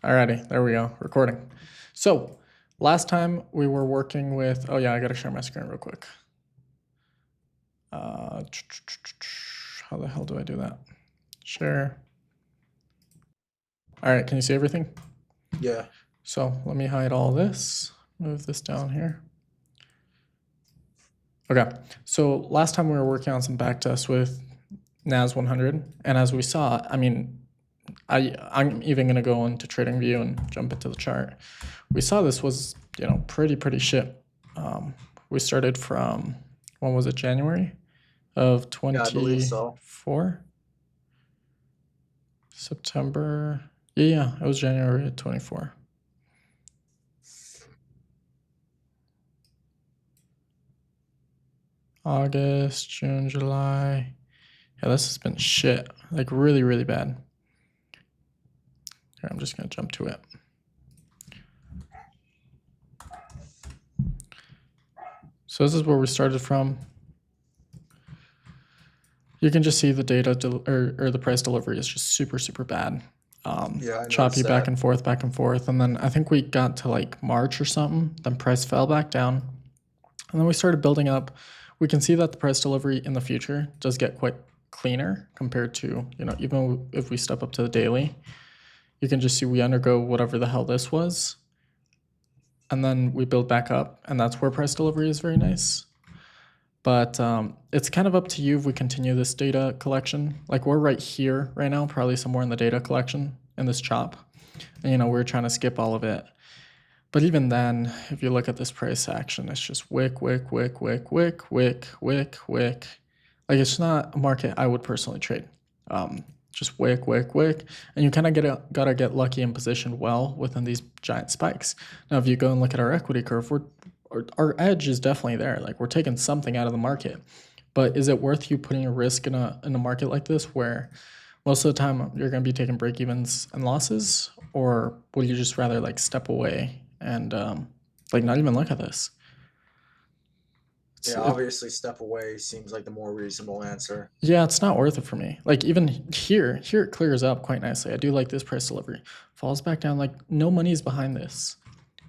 Alrighty, there we go, recording. So last time we were working with, oh yeah, I gotta share my screen real quick. How the hell do I do that? Share. All right, can you see everything? Yeah. So let me hide all this, move this down here. Okay, so last time we were working on some backtests with NAS 100, and as we saw, I mean, I'm even gonna go into TradingView and jump into the chart. We saw this was, pretty shit. We started from, when was it, January of 24? Yeah, I believe so. September, yeah, it was January of 24. August, June, July. Yeah, this has been shit, like really bad. Here, I'm just gonna jump to it. So this is where we started from. You can just see the data or the price delivery is just super bad. Yeah, choppy back and forth. And then I think we got to like March or something. Then price fell back down. And then we started building up. We can see that the price delivery in the future does get quite cleaner compared to, even if we step up to the daily, you can just see we undergo whatever the hell this was. And then we build back up, and that's where price delivery is very nice. But it's kind of up to you if we continue this data collection. Like we're right here right now, probably somewhere in the data collection in this chop. And we're trying to skip all of it. But even then, if you look at this price action, it's just wick. Like it's not a market I would personally trade. Just wick. And you kind of gotta get lucky and positioned well within these giant spikes. Now, if you go and look at our equity curve, our edge is definitely there. Like we're taking something out of the market, but is it worth you putting a risk in a market like this where most of the time you're going to be taking break evens and losses, or would you just rather like step away and like not even look at this? Yeah, obviously step away seems like the more reasonable answer. Yeah, it's not worth it for me. Like even here it clears up quite nicely. I do like this price delivery. Falls back down, like no money's behind this.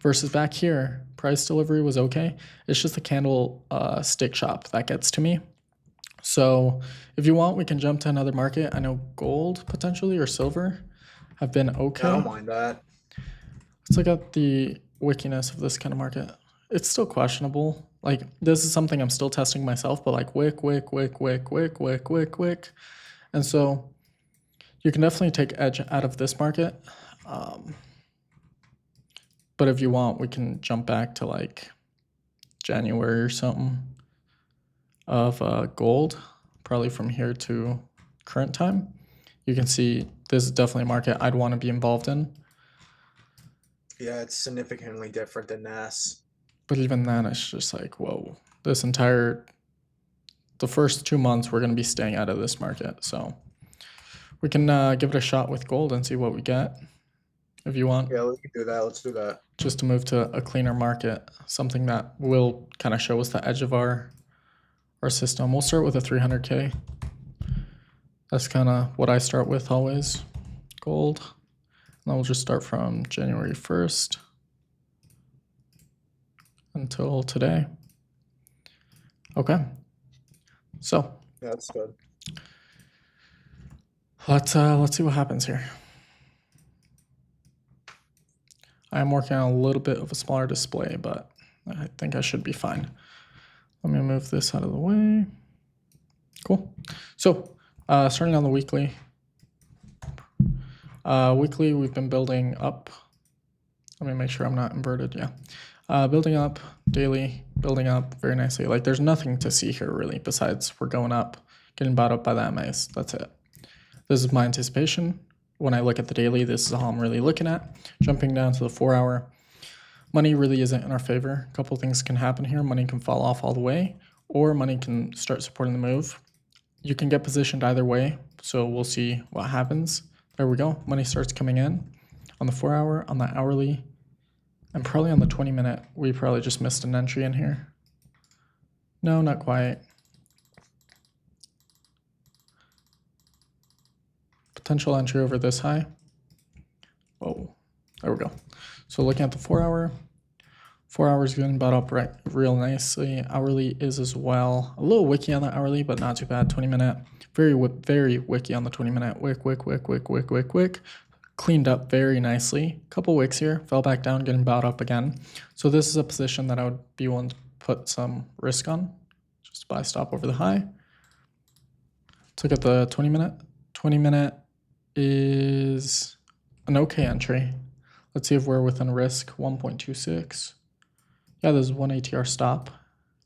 Versus back here, price delivery was okay. It's just the candle stick chop that gets to me. So if you want, we can jump to another market. I know gold potentially or silver have been okay. Yeah, I don't mind that. Let's look at the wickiness of this kind of market. It's still questionable. Like this is something I'm still testing myself, but like wick. And so you can definitely take edge out of this market. But if you want, we can jump back to like January or something of gold, probably from here to current time. You can see this is definitely a market I'd want to be involved in. Yeah, it's significantly different than NAS. But even then, it's just like, whoa, the first 2 months, we're going to be staying out of this market. So we can give it a shot with gold and see what we get. If you want. Yeah, we can do that. Let's do that. Just to move to a cleaner market, something that will kind of show us the edge of our system. We'll start with a 300K. That's kind of what I start with always, gold. And then we'll just start from January 1st until today. Okay. So. Yeah, that's good. Let's see what happens here. I'm working on a little bit of a smaller display, but I think I should be fine. Let me move this out of the way. Cool. So starting on the weekly. Weekly, we've been building up. Let me make sure I'm not inverted. Yeah. Building up, daily, building up very nicely. Like there's nothing to see here really besides we're going up, getting bought up by the MAs. That's it. This is my anticipation. When I look at the daily, this is all I'm really looking at. Jumping down to the 4-hour. Money really isn't in our favor. A couple things can happen here. Money can fall off all the way, or money can start supporting the move. You can get positioned either way, so we'll see what happens. There we go. Money starts coming in on the 4-hour, on the hourly, and probably on the 20-minute. We probably just missed an entry in here. No, not quite. Potential entry over this high. Whoa. There we go. So looking at the 4 hour, 4 hours getting bought up right real nicely. Hourly is as well. A little wicky on the hourly, but not too bad. 20-minute, very wicky on the 20-minute. Wick. Cleaned up very nicely. Couple wicks here, fell back down, getting bought up again. So this is a position that I would be willing to put some risk on. Just buy stop over the high. Let's look at the 20-minute. 20-minute is an okay entry. Let's see if we're within risk. 1.26. Yeah, there's one ATR stop.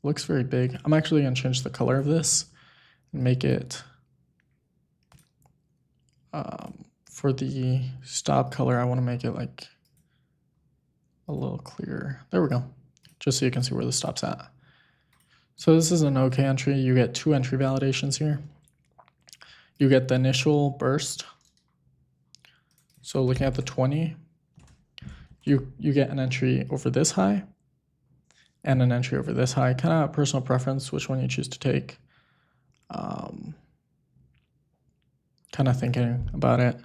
Looks very big. I'm actually going to change the color of this and make it for the stop color. I want to make it like a little clearer. There we go. Just so you can see where the stop's at. So this is an okay entry. You get 2 entry validations here. You get the initial burst. So looking at the 20, you get an entry over this high and an entry over this high. Kind of personal preference, which one you choose to take. Kind of thinking about it.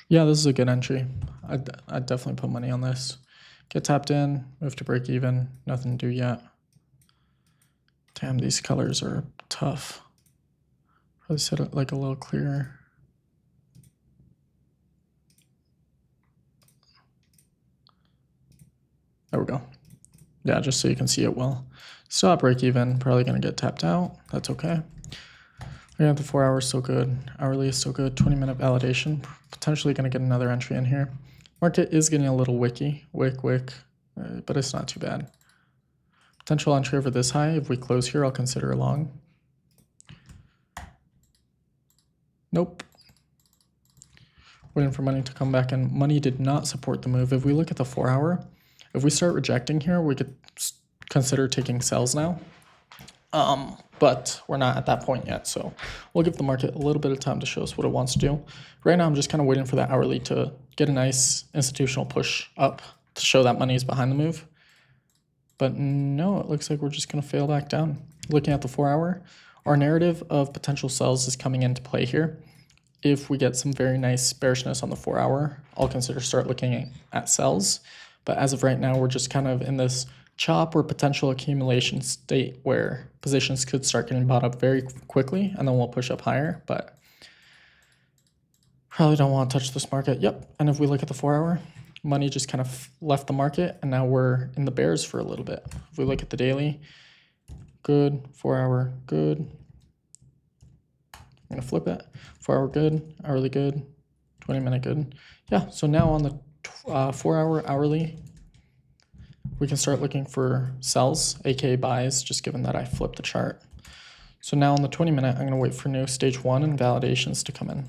Yeah, this is a good entry. I'd definitely put money on this. Get tapped in, move to break even. Nothing to do yet. Damn, these colors are tough. Probably set it like a little clearer. There we go. Yeah, just so you can see it well. Stop break even, probably gonna get tapped out. That's okay. Looking at the 4 hours, so good. Hourly is so good. 20-minute validation. Potentially gonna get another entry in here. Market is getting a little wicky. Wick, but it's not too bad. Potential entry over this high. If we close here, I'll consider a long. Nope. Waiting for money to come back in. Money did not support the move. If we look at the 4 hour, if we start rejecting here, we could consider taking sells now. But we're not at that point yet, so we'll give the market a little bit of time to show us what it wants to do. Right now, I'm just kind of waiting for that hourly to get a nice institutional push up to show that money is behind the move. But no, it looks like we're just going to fail back down. Looking at the 4 hour, our narrative of potential sells is coming into play here. If we get some very nice bearishness on the 4 hour, I'll consider start looking at sells. But as of right now, we're just kind of in this chop or potential accumulation state where positions could start getting bought up very quickly and then we'll push up higher, but probably don't want to touch this market. Yep. And if we look at the 4 hour, money just kind of left the market and now we're in the bears for a little bit. If we look at the daily, good. 4 hour, good. I'm going to flip it. 4 hour, good. Hourly, good. 20-minute, good. Yeah. So now on the 4 hour hourly, we can start looking for sells, aka buys, just given that I flipped the chart. So now on the 20-minute, I'm going to wait for new stage 1 and validations to come in.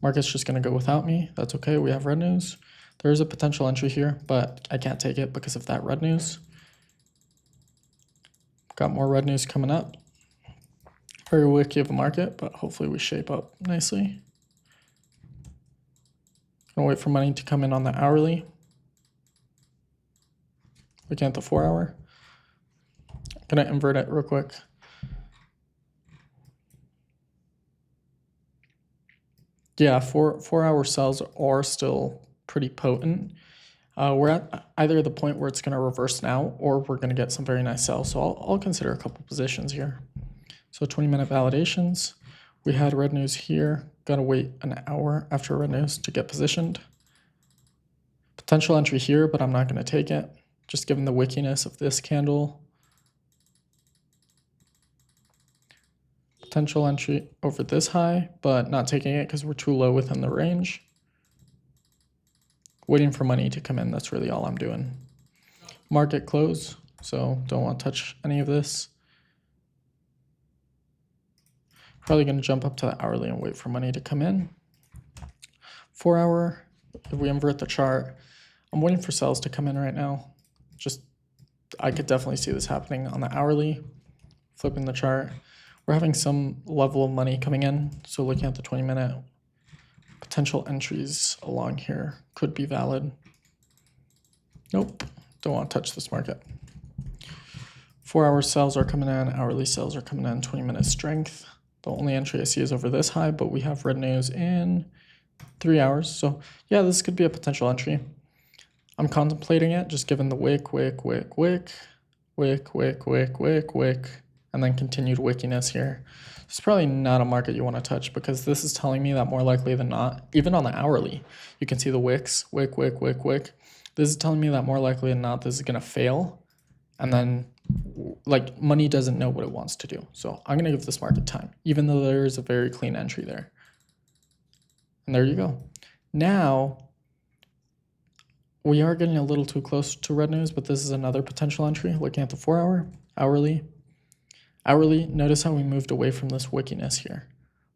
Market's just going to go without me. That's okay. We have red news. There is a potential entry here, but I can't take it because of that red news. Got more red news coming up. Very wicky of a market, but hopefully we shape up nicely. Gonna wait for money to come in on the hourly. Looking at the 4 hour. Gonna invert it real quick. Yeah, 4 hour sells are still pretty potent. We're at either the point where it's gonna reverse now or we're gonna get some very nice sells. So I'll consider a couple positions here. So 20-minute validations. We had red news here. Gotta wait an hour after red news to get positioned. Potential entry here, but I'm not gonna take it. Just given the wickiness of this candle. Potential entry over this high, but not taking it because we're too low within the range. Waiting for money to come in, that's really all I'm doing. Market close, so don't want to touch any of this. Probably going to jump up to the hourly and wait for money to come in. 4 hour, if we invert the chart, I'm waiting for sells to come in right now. I could definitely see this happening on the hourly, flipping the chart. We're having some level of money coming in, so looking at the 20-minute, potential entries along here could be valid. Nope, don't want to touch this market. 4 hour sells are coming in, hourly sells are coming in, 20-minute strength. The only entry I see is over this high, but we have red news in 3 hours. So yeah, this could be a potential entry. I'm contemplating it, just given the wick, and then continued wickiness here. It's probably not a market you want to touch because this is telling me that more likely than not, even on the hourly, you can see the wicks, wick. This is telling me that more likely than not, this is going to fail. And then like money doesn't know what it wants to do. So I'm going to give this market time, even though there is a very clean entry there. And there you go. Now, we are getting a little too close to red news, but this is another potential entry. Looking at the 4 hour, hourly, notice how we moved away from this wickiness here.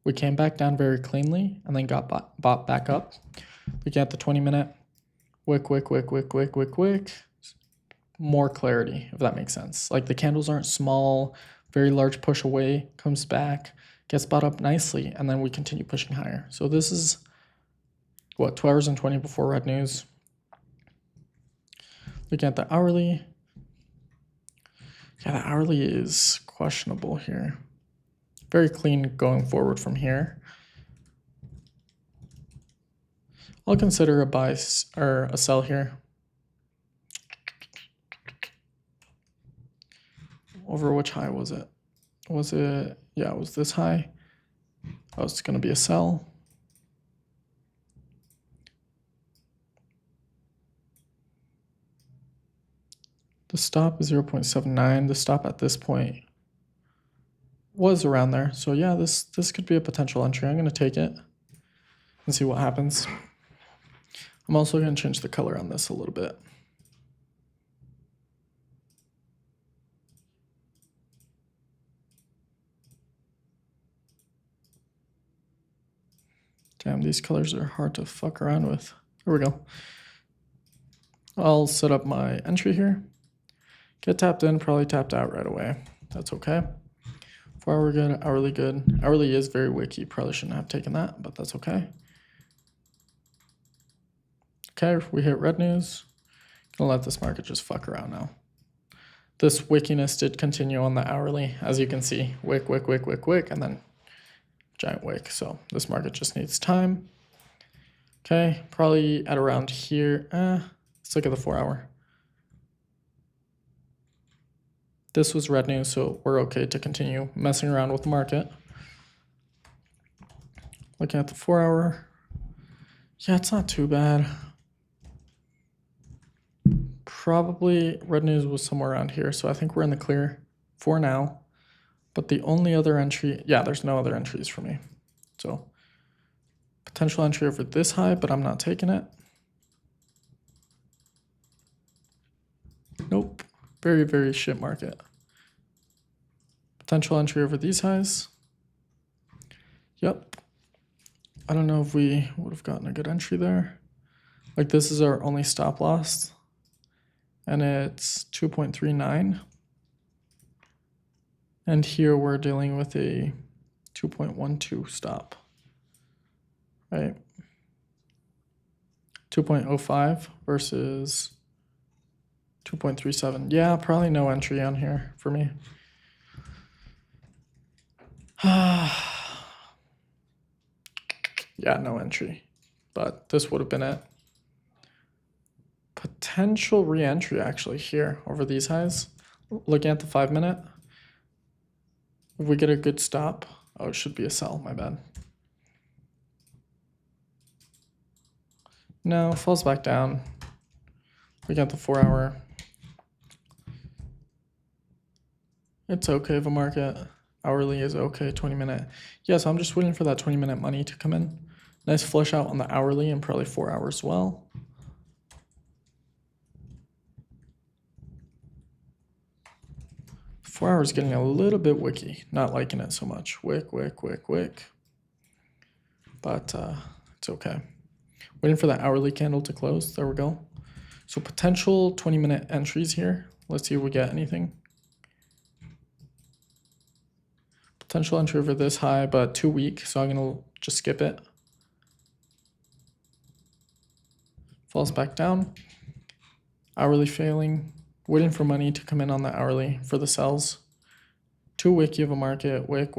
We came back down very cleanly and then got bought back up. Looking at the 20-minute, wick. More clarity, if that makes sense. Like the candles aren't small, very large push away, comes back, gets bought up nicely, and then we continue pushing higher. So this is, what, 2 hours and 20 before red news. Looking at the hourly. Yeah, the hourly is questionable here. Very clean going forward from here. I'll consider a buy or a sell here. Over which high was it? Yeah, it was this high. Oh, it's going to be a sell. The stop is 0.79. The stop at this point was around there. So yeah, this could be a potential entry. I'm going to take it and see what happens. I'm also going to change the color on this a little bit. Damn, these colors are hard to fuck around with. There we go. I'll set up my entry here. Get tapped in, probably tapped out right away. That's okay. 4 hour good, hourly good. Hourly is very wicky. Probably shouldn't have taken that, but that's okay. Okay, we hit red news. Gonna let this market just fuck around now. This wickiness did continue on the hourly, as you can see. Wick, and then giant wick. So this market just needs time. Okay, probably at around here. Let's look at the 4 hour. This was red news, so we're okay to continue messing around with the market. Looking at the 4 hour. Yeah, it's not too bad. Probably red news was somewhere around here, so I think we're in the clear for now. But the only other entry, yeah, there's no other entries for me. So potential entry over this high, but I'm not taking it. Nope. Very, very shit market. Potential entry over these highs. Yep. I don't know if we would have gotten a good entry there. Like this is our only stop loss. And it's 2.39. And here we're dealing with a 2.12 stop. Right? 2.05 versus 2.37. Yeah, probably no entry on here for me. Yeah, no entry. But this would have been it. Potential re-entry actually here over these highs. Looking at the 5 minute. If we get a good stop. Oh, it should be a sell, my bad. No, falls back down. We got the 4 hour. It's okay of a market. Hourly is okay, 20 minute. Yeah, so I'm just waiting for that 20 minute money to come in. Nice flush out on the hourly and probably 4 hours as well. Four hours getting a little bit wicky. Not liking it so much. Wick. But it's okay. Waiting for that hourly candle to close. There we go. So potential 20 minute entries here. Let's see if we get anything. Potential entry over this high, but too weak, so I'm gonna just skip it. Falls back down. Hourly failing. Waiting for money to come in on the hourly for the sells. Too wicky of a market. Wick.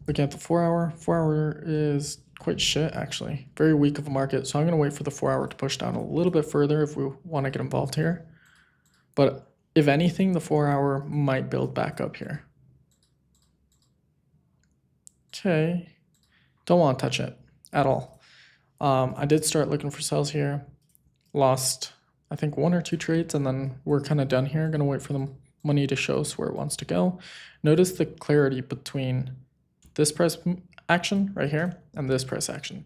Looking at the 4 hour, 4 hour is quite shit actually. Very weak of a market. So I'm gonna wait for the 4 hour to push down a little bit further if we want to get involved here. But if anything, the 4 hour might build back up here. Okay, don't want to touch it at all. I did start looking for sells here. Lost, I think, 1 or 2 trades, and then we're kind of done here. Gonna wait for the money to show us where it wants to go. Notice the clarity between this price action right here and this price action.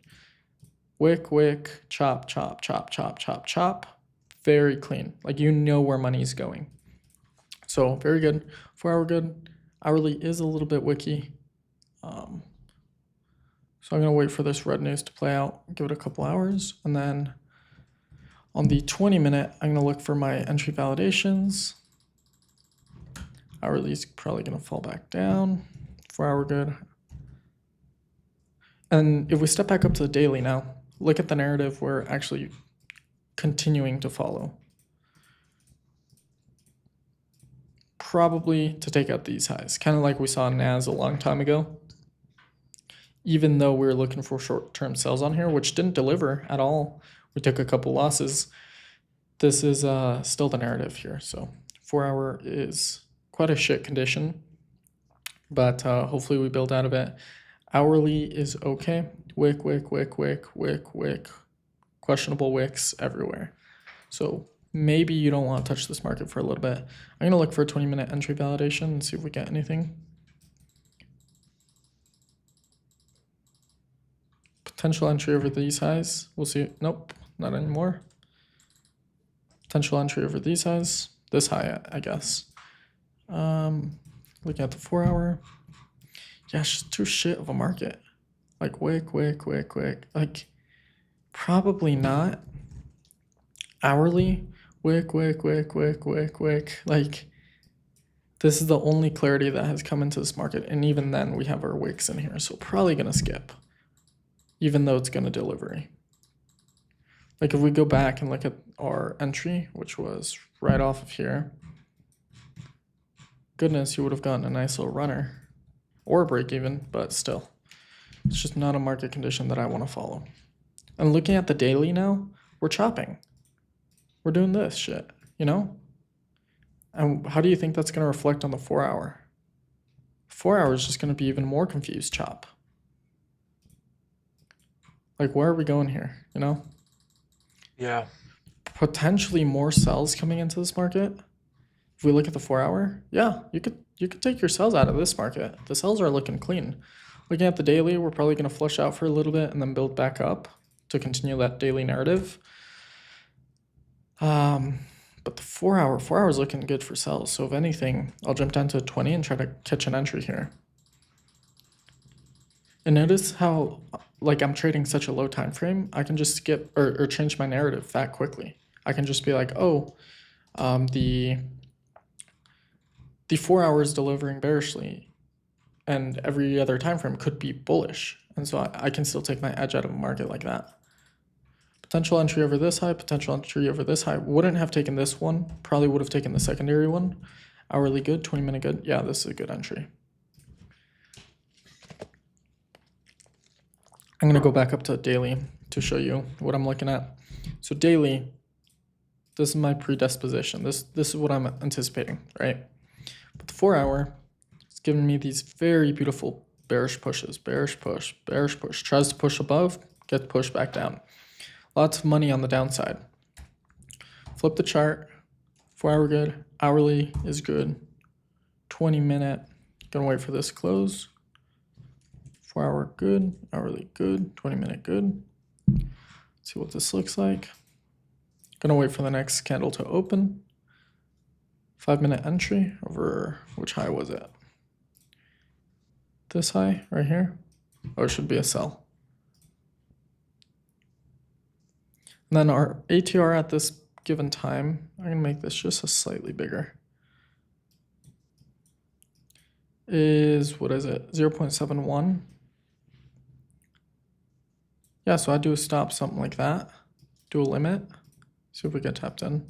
Wick, wick, chop, chop, chop, chop, chop, chop. Very clean. Like, you know where money's going. So very good. 4 hour good. Hourly is a little bit wicky. So I'm gonna wait for this red news to play out, give it a couple hours, and then on the 20-minute, I'm gonna look for my entry validations. Hourly is probably gonna fall back down. 4 hour good. And if we step back up to the daily now, look at the narrative we're actually continuing to follow. Probably to take out these highs, kind of like we saw in NAS a long time ago. Even though we were looking for short-term sells on here, which didn't deliver at all. We took a couple losses. This is still the narrative here. So 4 hour is quite a shit condition, but hopefully we build out of it. Hourly is okay. Wick, wick, wick, wick, wick, wick. Questionable wicks everywhere. So maybe you don't want to touch this market for a little bit. I'm going to look for a 20-minute entry validation and see if we get anything. Potential entry over these highs. We'll see. Nope, not anymore. Potential entry over these highs. This high, I guess. Looking at the 4 hour. Yeah, it's just too shit of a market. Like, wick, wick, wick, wick. Like, probably not. Hourly. Wick, wick, wick, wick, wick, wick. Like, this is the only clarity that has come into this market. And even then, we have our wicks in here. So probably going to skip. Even though it's going to delivery. Like, if we go back and look at our entry, which was right off of here, goodness, you would have gotten a nice little runner or a break even, but still, it's just not a market condition that I want to follow. And looking at the daily now, we're chopping. We're doing this shit, you know? And how do you think that's going to reflect on the 4 hour? 4 hours is just going to be even more confused chop. Like, where are we going here, you know? Yeah. Potentially more sells coming into this market. If we look at the 4 hour, yeah, you could take your sells out of this market. The sells are looking clean. Looking at the daily, we're probably going to flush out for a little bit and then build back up to continue that daily narrative. But the 4 hour is looking good for sells. So if anything, I'll jump down to 20 and try to catch an entry here. And notice how, like, I'm trading such a low time frame. I can just skip or change my narrative that quickly. I can just be like, oh, the 4 hours delivering bearishly, and every other time frame could be bullish. And so I can still take my edge out of a market like that. Potential entry over this high, potential entry over this high. Wouldn't have taken this one. Probably would have taken the secondary one. Hourly good, 20-minute good. Yeah, this is a good entry. I'm going to go back up to daily to show you what I'm looking at. So daily, this is my predisposition. This is what I'm anticipating, right? But the 4 hour, it's giving me these very beautiful bearish pushes. Bearish push, bearish push. Tries to push above, gets pushed back down. Lots of money on the downside. Flip the chart. 4 hour good. Hourly is good. 20-minute. Gonna wait for this to close. 4 hour good. Hourly good. 20-minute good. See what this looks like. Gonna wait for the next candle to open. 5-minute entry over, which high was it? This high right here. Oh, it should be a sell. And then our ATR at this given time, I'm gonna make this just a slightly bigger. Is, what is it? 0.71. Yeah, so I do a stop, something like that. Do a limit. See if we get tapped in.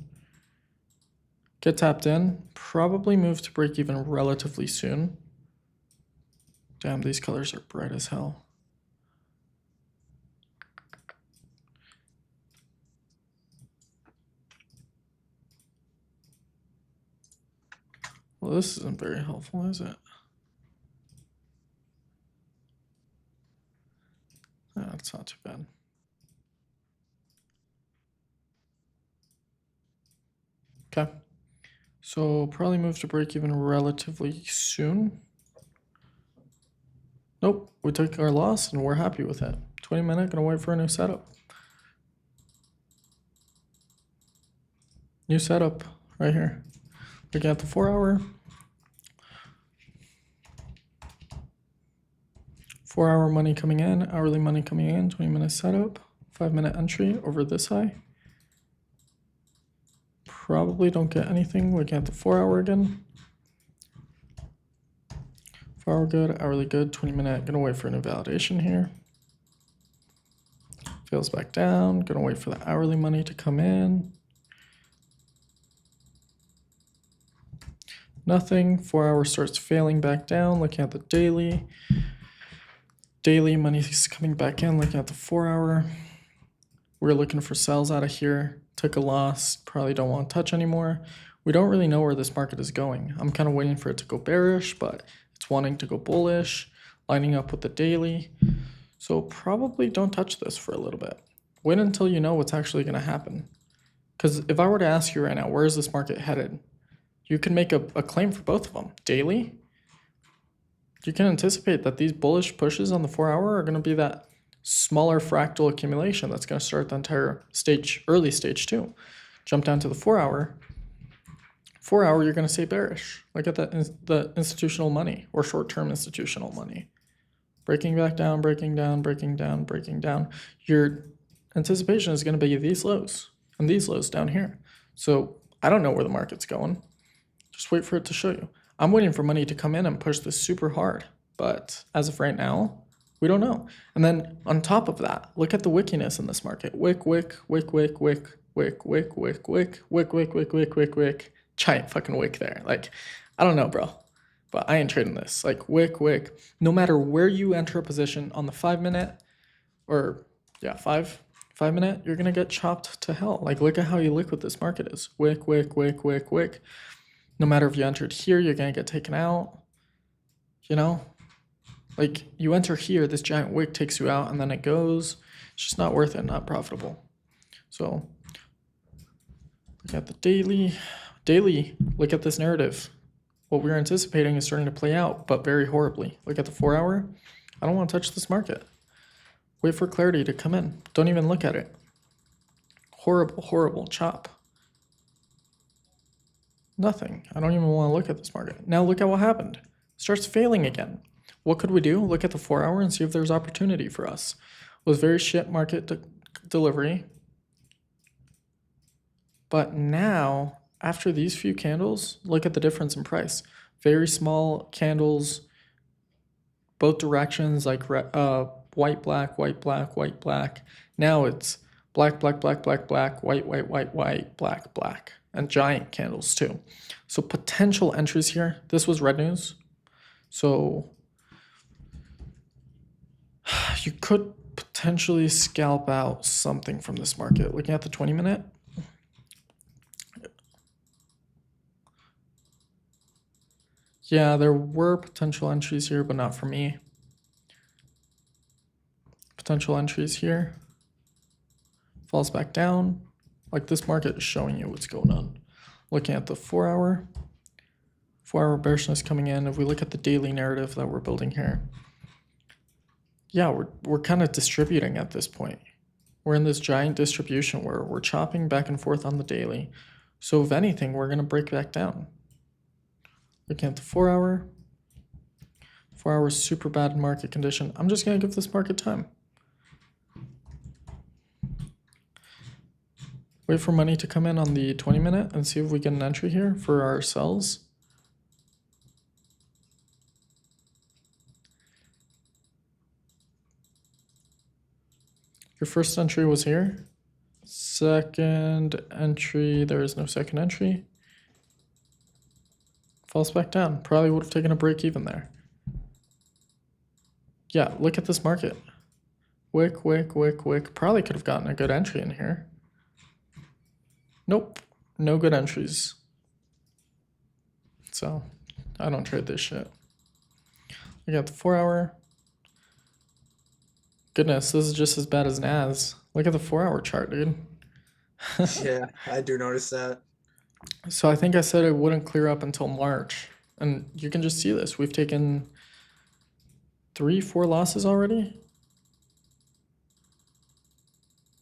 Get tapped in. Probably move to break even relatively soon. Damn, these colors are bright as hell. Well, this isn't very helpful, is it? That's not too bad. Okay. So probably move to break even relatively soon. Nope, we took our loss and we're happy with it. 20 minute, gonna wait for a new setup. New setup right here. Looking at the 4 hour. 4 hour money coming in, hourly money coming in, 20 minute setup, 5 minute entry over this high. Probably don't get anything. Looking at the 4 hour again. 4 hour good, hourly good, 20 minute, gonna wait for a new validation here. Fails back down, gonna wait for the hourly money to come in. Nothing. 4 hour starts failing back down. Looking at the daily. Daily money is coming back in. Looking at the 4 hour. We're looking for sells out of here. Took a loss. Probably don't want to touch anymore. We don't really know where this market is going. I'm kind of waiting for it to go bearish, but it's wanting to go bullish. Lining up with the daily. So probably don't touch this for a little bit. Wait until you know what's actually going to happen. Because if I were to ask you right now, where is this market headed? You can make a claim for both of them. Daily, you can anticipate that these bullish pushes on the 4 hour are going to be that smaller fractal accumulation that's going to start the entire stage, early stage 2. Jump down to the 4 hour. 4 hour, you're going to say bearish. Look at that, the institutional money or short-term institutional money. Breaking back down, breaking down, breaking down, breaking down. Your anticipation is going to be these lows and these lows down here. So I don't know where the market's going. Just wait for it to show you. I'm waiting for money to come in and push this super hard. But as of right now, we don't know. And then on top of that, look at the wickiness in this market. Wick, wick, wick, wick, wick, wick, wick, wick, wick, wick, wick, wick, wick, wick, wick. Giant fucking wick there. Like, I don't know, bro. But I ain't trading this. Like, wick, wick. No matter where you enter a position on the 5 minute or, yeah, 5 minute, you're going to get chopped to hell. Like, look at how illiquid this market is. Wick, wick, wick, wick, wick. No matter if you entered here, you're going to get taken out. You know? Like, you enter here, this giant wick takes you out, and then it goes. It's just not worth it, not profitable. So, look at the daily. Daily, look at this narrative. What we're anticipating is starting to play out, but very horribly. Look at the 4 hour. I don't want to touch this market. Wait for clarity to come in. Don't even look at it. Horrible, horrible chop. Nothing. I don't even want to look at this market. Now look at what happened. Starts failing again. What could we do? Look at the 4 hour and see if there's opportunity for us. It was very shit market delivery. But now, after these few candles, look at the difference in price. Very small candles, both directions, like white, black, white, black, white, black. Now it's black, black, black, black, black, white, white, white, white, black, black. And giant candles too. So potential entries here. This was red news. So you could potentially scalp out something from this market. Looking at the 20 minute. Yeah, there were potential entries here, but not for me. Potential entries here. Falls back down. Like, this market is showing you what's going on. Looking at the 4 hour. 4 hour bearishness coming in. If we look at the daily narrative that we're building here. Yeah, we're kind of distributing at this point. We're in this giant distribution where we're chopping back and forth on the daily. So if anything, we're going to break back down. Looking at the 4 hour. 4 hours, super bad market condition. I'm just going to give this market time. Wait for money to come in on the 20 minute and see if we get an entry here for our sells. Your first entry was here. Second entry, there is no second entry. Falls back down. Probably would have taken a break even there. Yeah, look at this market. Wick, wick, wick, wick. Probably could have gotten a good entry in here. Nope, no good entries. So I don't trade this shit. We got the 4 hour. Goodness, this is just as bad as NAS. Look at the 4 hour chart, dude. Yeah, I do notice that. So I think I said it wouldn't clear up until March. And you can just see this. We've taken 3-4 losses already.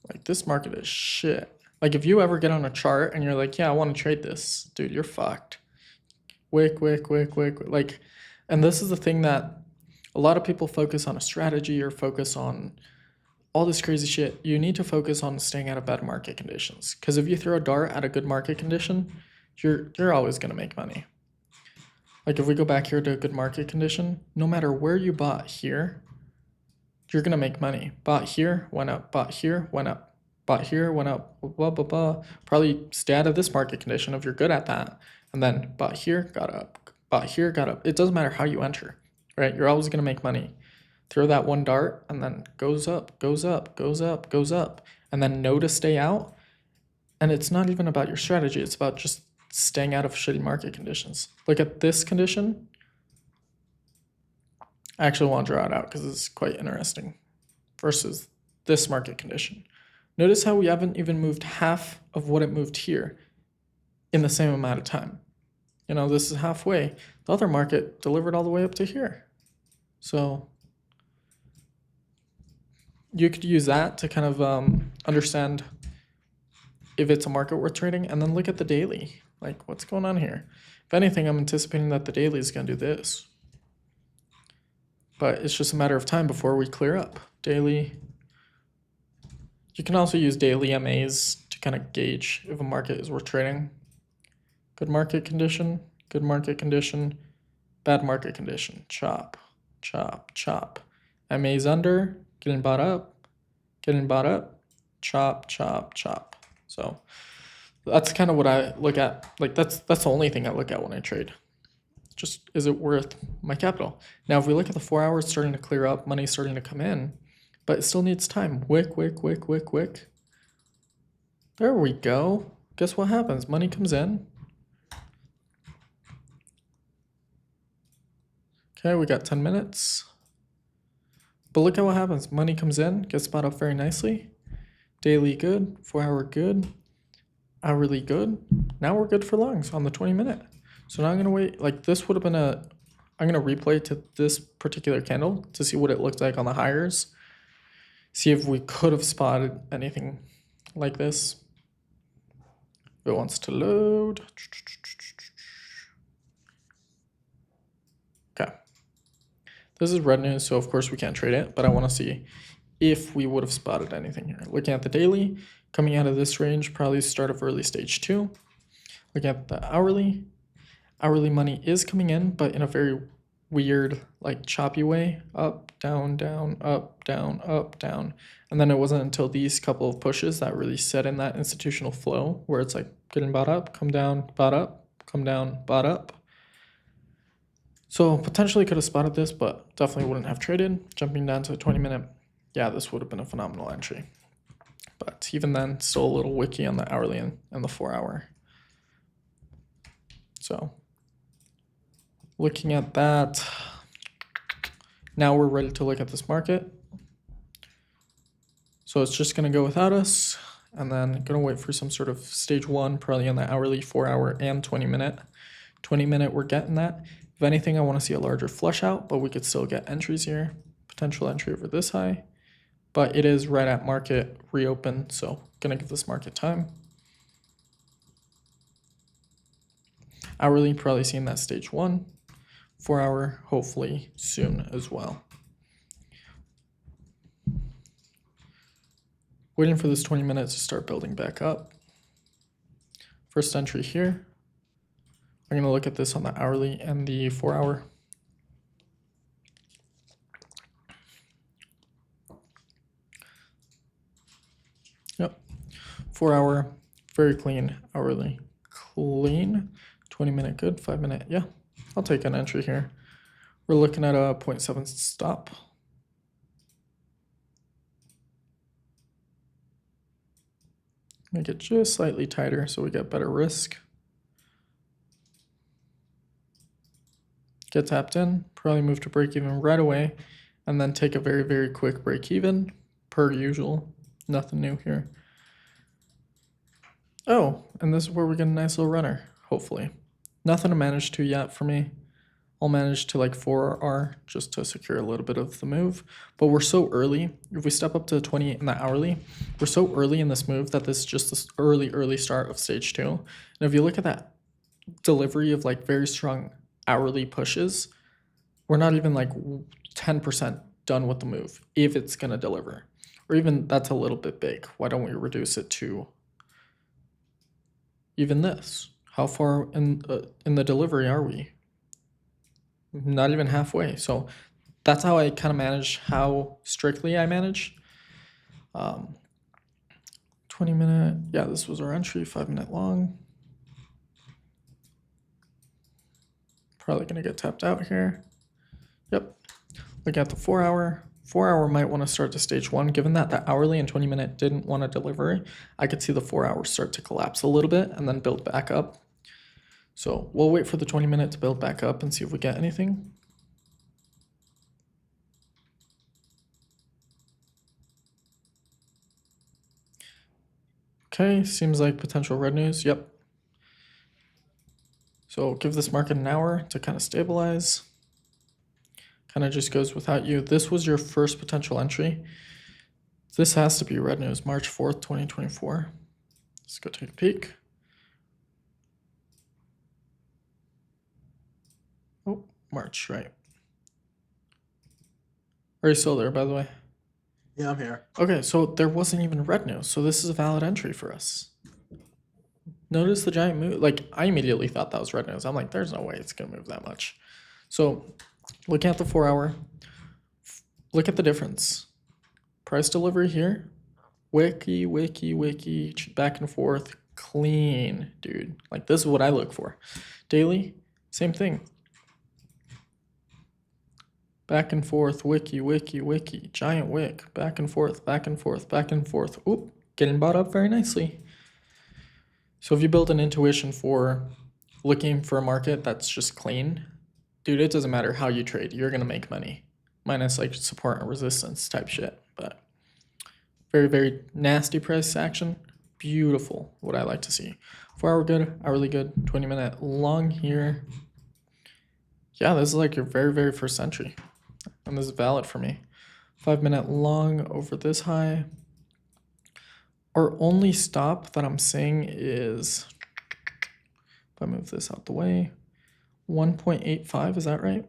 Like, this market is shit. Like, if you ever get on a chart and you're like, yeah, I want to trade this, dude, you're fucked. Wick, wick, wick, wick. Like, and this is the thing that a lot of people focus on a strategy or focus on all this crazy shit. You need to focus on staying out of bad market conditions. Because if you throw a dart at a good market condition, you're always going to make money. Like, if we go back here to a good market condition, no matter where you bought here, you're going to make money. Bought here, went up. Bought here, went up. Bought here, went up. Blah, blah, blah. Probably stay out of this market condition if you're good at that. And then bought here, got up. Bought here, got up. It doesn't matter how you enter, right? You're always going to make money. Throw that one dart and then goes up, goes up, goes up, goes up. And then know to stay out. And it's not even about your strategy. It's about just staying out of shitty market conditions. Look at this condition. I actually want to draw it out because it's quite interesting versus this market condition. Notice how we haven't even moved half of what it moved here in the same amount of time. You know, this is halfway. The other market delivered all the way up to here. So you could use that to kind of understand if it's a market worth trading, and then look at the daily. Like, what's going on here? If anything, I'm anticipating that the daily is going to do this. But it's just a matter of time before we clear up. Daily. You can also use daily MAs to kind of gauge if a market is worth trading. Good market condition, good market condition, bad market condition. Chop, chop, chop. MA's under, getting bought up, chop, chop, chop. So that's kind of what I look at. Like, that's the only thing I look at when I trade. Just, is it worth my capital? Now, if we look at the 4 hours starting to clear up, money's starting to come in, but it still needs time. Wick, wick, wick, wick, wick. There we go. Guess what happens? Money comes in. Okay, we got 10 minutes. But look at what happens. Money comes in, gets bought up very nicely. Daily good, 4 hour good, hourly good. Now we're good for longs on the 20-minute. So now I'm gonna wait. Like, this would have been I'm gonna replay to this particular candle to see what it looked like on the higher. See if we could have spotted anything like this. If it wants to load. Okay. This is red news, so of course we can't trade it, but I want to see if we would have spotted anything here. Looking at the daily, coming out of this range, probably start of early stage 2. Looking at the hourly money is coming in, but in a very weird, like, choppy way. Up, down, down, up, down, up, down. And then it wasn't until these couple of pushes that really set in that institutional flow where it's like getting bought up, come down, bought up, come down, bought up. So potentially could have spotted this, but definitely wouldn't have traded. Jumping down to the 20-minute, yeah, this would have been a phenomenal entry. But even then, still a little wicky on the hourly and the 4 hour. So looking at that, now we're ready to look at this market. So it's just going to go without us, and then going to wait for some sort of stage 1, probably on the hourly, 4 hour, and 20-minute. 20-minute, we're getting that. If anything, I want to see a larger flush out, but we could still get entries here. Potential entry over this high, but it is right at market reopen, so going to give this market time. Hourly, probably seeing that stage 1. 4 hour, hopefully soon as well. Waiting for this 20 minutes to start building back up. First entry here. I'm going to look at this on the hourly and the 4 hour. Yep. 4 hour, very clean. Hourly, clean. 20-minute good, 5-minute, yeah. I'll take an entry here. We're looking at a 0.7 stop. Make it just slightly tighter so we get better risk. Get tapped in, probably move to break even right away, and then take a very, very quick break even, per usual. Nothing new here. Oh, and this is where we get a nice little runner, hopefully. Nothing to manage to yet for me. I'll manage to like 4R just to secure a little bit of the move. But we're so early. If we step up to 20 in the hourly, we're so early in this move that this is just this early start of stage 2. And if you look at that delivery of like very strong hourly pushes, we're not even like 10% done with the move if it's going to deliver. Or even that's a little bit big. Why don't we reduce it to even this? How far in the delivery are we? Not even halfway. So that's how I kind of manage, how strictly I manage. 20-minute, yeah, this was our entry, 5-minute long. Probably gonna get tapped out here. Yep. Look at the 4-hour. 4-hour might want to start to stage 1. Given that the hourly and 20-minute didn't want to deliver, I could see the 4-hour start to collapse a little bit and then build back up. So we'll wait for the 20-minute to build back up and see if we get anything. Okay, seems like potential red news. Yep. So give this market an hour to kind of stabilize. Kind of just goes without you. This was your first potential entry. This has to be red news, March 4th, 2024. Let's go take a peek. Oh, March, right. Are you still there, by the way? Yeah, I'm here. Okay, so there wasn't even red news, so this is a valid entry for us. Notice the giant move. Like, I immediately thought that was red news. I'm like, there's no way it's going to move that much. So, looking at the 4-hour, look at the difference. Price delivery here, wiki, back and forth, clean, dude. Like, this is what I look for. Daily, same thing. Back and forth, wiki, giant wick, back and forth. Oop, getting bought up very nicely. So if you build an intuition for looking for a market that's just clean, dude, it doesn't matter how you trade, you're gonna make money. Minus like support and resistance type shit, but very, very nasty price action. Beautiful, what I like to see. 4-hour good, hourly good, 20-minute long here. Yeah, this is like your very, very first entry. And this is valid for me. 5-minute long over this high. Our only stop that I'm seeing is, if I move this out the way, 1.85, is that right?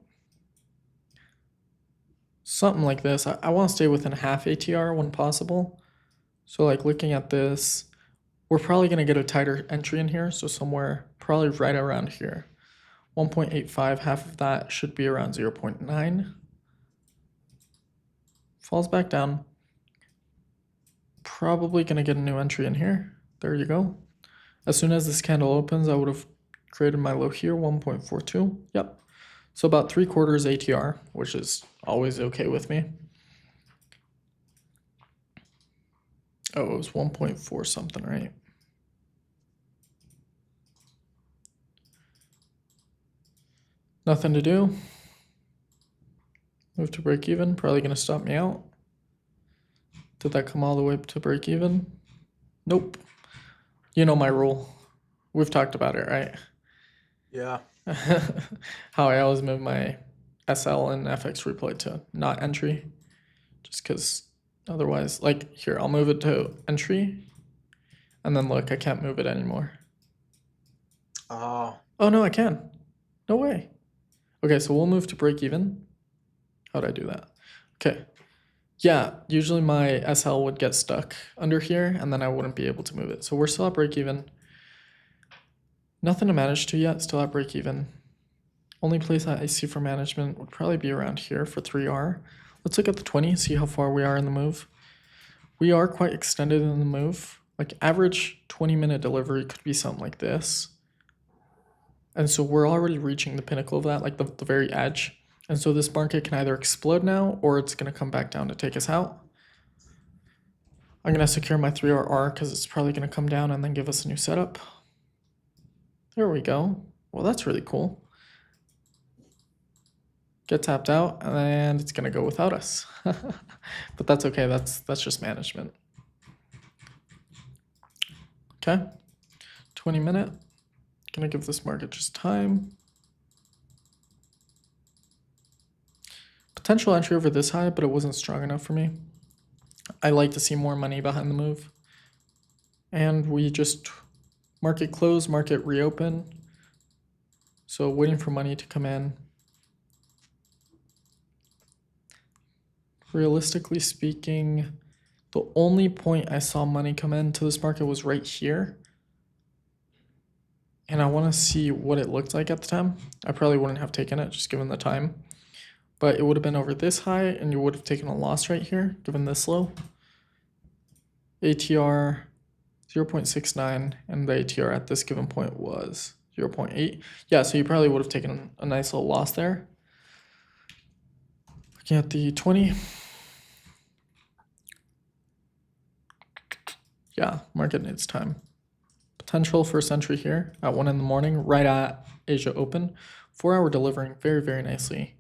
Something like this. I want to stay within half ATR when possible. So like looking at this, we're probably going to get a tighter entry in here. So somewhere probably right around here. 1.85, half of that should be around 0.9. Falls back down. Probably going to get a new entry in here. There you go. As soon as this candle opens, I would have created my low here, 1.42. Yep. So about 3/4 ATR, which is always okay with me. Oh, it was 1.4 something, right? Nothing to do. Move to break even, probably going to stop me out. Did that come all the way to break even? Nope. You know my rule. We've talked about it, right? Yeah. How I always move my SL and FX replay to not entry. Just because otherwise, like here, I'll move it to entry. And then look, I can't move it anymore. Oh. Oh, no, I can. No way. Okay, so we'll move to break even. How'd I do that? Okay. Yeah, usually my SL would get stuck under here and then I wouldn't be able to move it. So we're still at break even. Nothing to manage to yet, still at break even. Only place that I see for management would probably be around here for 3R. Let's look at the 20, see how far we are in the move. We are quite extended in the move. Like average 20-minute delivery could be something like this. And so we're already reaching the pinnacle of that, like the very edge. And so this market can either explode now or it's going to come back down to take us out. I'm going to secure my 3-hour R because it's probably going to come down and then give us a new setup. There we go. Well, that's really cool. Get tapped out, and it's going to go without us. But that's okay. That's just management. Okay. 20-minute. Going to give this market just time. Potential entry over this high, but it wasn't strong enough for me. I like to see more money behind the move. And we just market close, market reopen. So waiting for money to come in. Realistically speaking, the only point I saw money come into this market was right here. And I want to see what it looked like at the time. I probably wouldn't have taken it just given the time. But it would have been over this high and you would have taken a loss right here given this low. ATR 0.69 and the ATR at this given point was 0.8. Yeah, so you probably would have taken a nice little loss there. Looking at the 20. Yeah, market needs time. Potential first entry here at 1 in the morning, right at Asia Open. 4-hour delivering very, very nicely.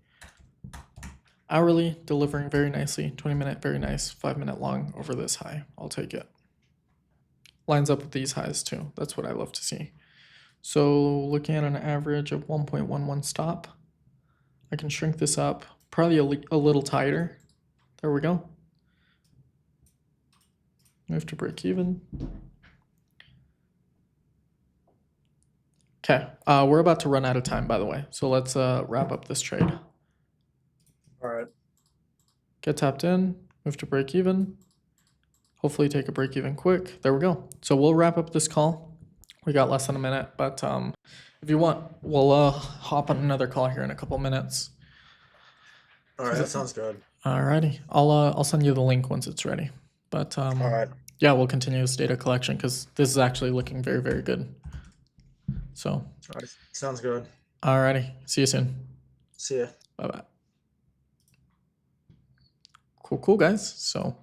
Hourly delivering very nicely. 20-minute, very nice. 5-minute long over this high. I'll take it. Lines up with these highs too. That's what I love to see. So looking at an average of 1.11 stop. I can shrink this up, probably a little tighter. There we go. Move to break even. Okay, we're about to run out of time, by the way. So let's wrap up this trade. All right. Get tapped in, move to break even. Hopefully take a break even quick. There we go. So we'll wrap up this call. We got less than a minute, but if you want, we'll hop on another call here in a couple minutes. All right, that sounds good. Alrighty, I'll send you the link once it's ready. But All right. yeah, we'll continue this data collection because this is actually looking very, very good. So, All right, sounds good. Alrighty, see you soon. See ya. Bye-bye. Cool, guys. So,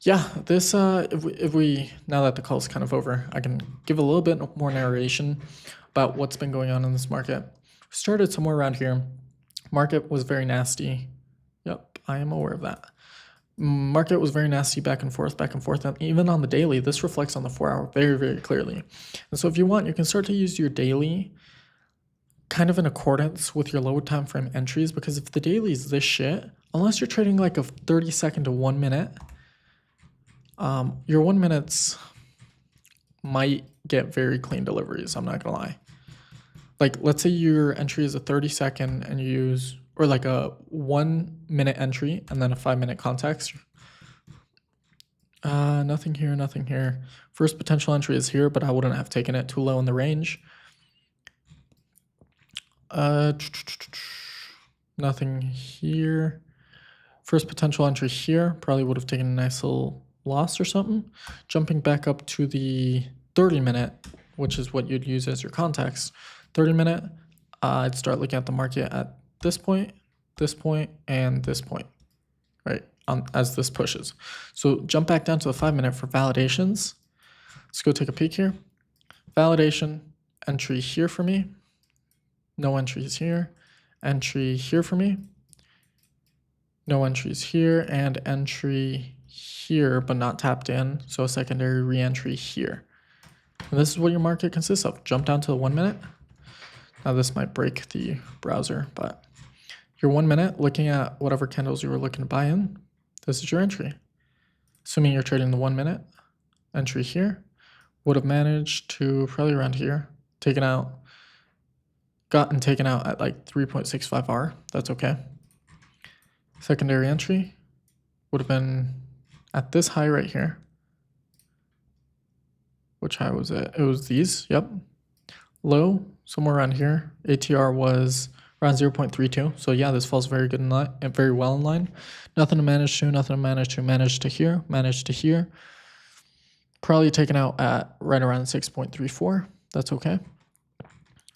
yeah, this if we now that the call's kind of over, I can give a little bit more narration about what's been going on in this market. Started somewhere around here. Market was very nasty. Yep, I am aware of that. Market was very nasty back and forth, and even on the daily, this reflects on the 4-hour very, very clearly. And so if you want, you can start to use your daily kind of in accordance with your low time frame entries, because if the daily is this shit, unless you're trading like a 30-second to 1 minute, your 1 minutes might get very clean deliveries, I'm not gonna lie. Like, let's say your entry is a 30-second and you use, or like a 1 minute entry and then a 5-minute context. Nothing here, nothing here. First potential entry is here, but I wouldn't have taken it too low in the range. Nothing here. First potential entry here, probably would have taken a nice little loss or something. Jumping back up to the 30-minute, which is what you'd use as your context. 30-minute, I'd start looking at the market at this point, and this point, right, as this pushes. So jump back down to the 5-minute for validations. Let's go take a peek here. Validation, entry here for me. No entries here. Entry here for me. No entries here, and entry here, but not tapped in. So a secondary re-entry here. And this is what your market consists of. Jump down to the 1 minute. Now this might break the browser, but your 1 minute, looking at whatever candles you were looking to buy in, this is your entry. Assuming you're trading the 1 minute, entry here, would have managed to probably around here, gotten taken out at like 3.65 R. That's okay. Secondary entry would have been at this high right here. Which high was it? It was these, yep. Low, somewhere around here. ATR was around 0.32. So yeah, this falls very good in line, very well in line. Nothing to manage to, manage to here. Probably taken out at right around 6.34. That's okay.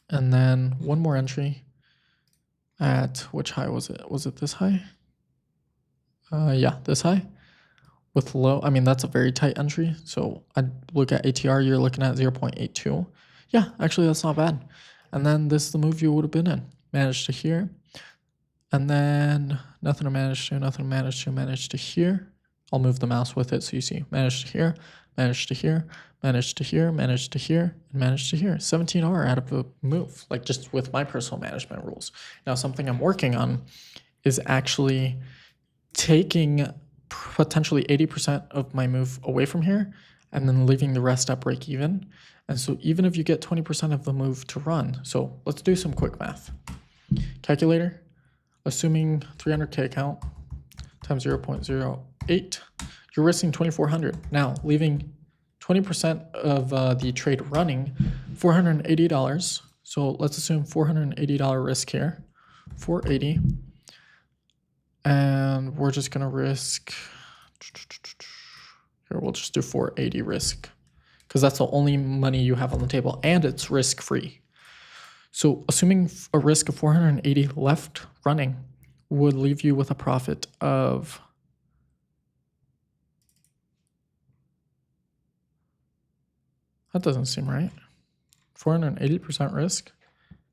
And then one more entry at which high was it? Was it this high? Yeah, this high. with low, I mean, that's a very tight entry. So I'd look at ATR, you're looking at 0.82. Yeah, actually, that's not bad. And then this is the move you would have been in. Managed to here. And then nothing to manage to, nothing to manage to, manage to here. I'll move the mouse with it so you see manage to here, manage to here, manage to here, manage to here, and manage to here. 17R out of a move, like just with my personal management rules. Now, something I'm working on is actually taking potentially 80% of my move away from here and then leaving the rest at break even. And so even if you get 20% of the move to run, so let's do some quick math. Calculator, assuming 300K account times 0.08, you're risking 2,400. Now, leaving 20% of the trade running, $480. So let's assume $480 risk here, 480. And we're just gonna risk, here, we'll just do 480 risk because that's the only money you have on the table and it's risk free. So assuming a risk of 480 left running would leave you with a profit of that doesn't seem right. 480% risk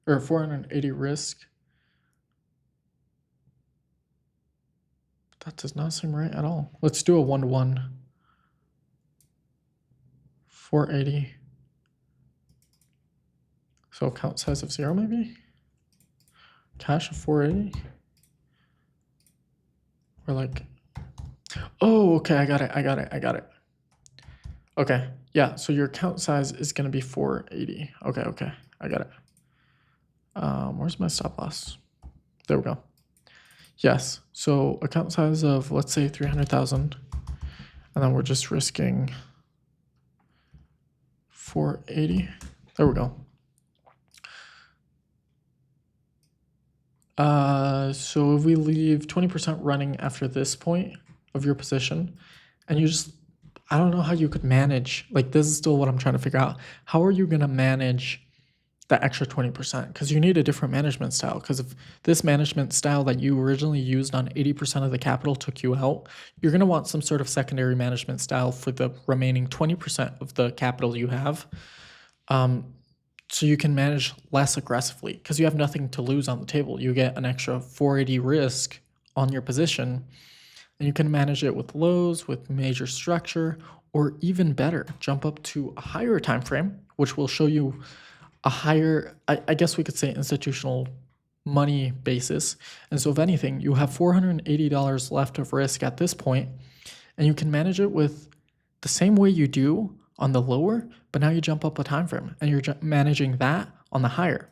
or 480 risk. That does not seem right at all. Let's do a 1-to-1. 480. So account size of 0 maybe? Cash of 480? Or like, oh, okay, I got it. Okay, yeah, so your account size is gonna be 480. Okay, I got it. Where's my stop loss? There we go. Yes, so account size of, let's say 300,000, and then we're just risking 480. There we go. So if we leave 20% running after this point of your position, and you just, I don't know how you could manage, like this is still what I'm trying to figure out. How are you gonna manage that extra 20%? Because you need a different management style. Because if this management style that you originally used on 80% of the capital took you out, you're gonna want some sort of secondary management style for the remaining 20% of the capital you have. So you can manage less aggressively because you have nothing to lose on the table. You get an extra 480 risk on your position, and you can manage it with lows, with major structure, or even better, jump up to a higher time frame, which will show you a higher, I guess we could say, institutional money basis. And so if anything, you have $480 left of risk at this point, and you can manage it with the same way you do on the lower, but now you jump up a time frame and you're managing that on the higher.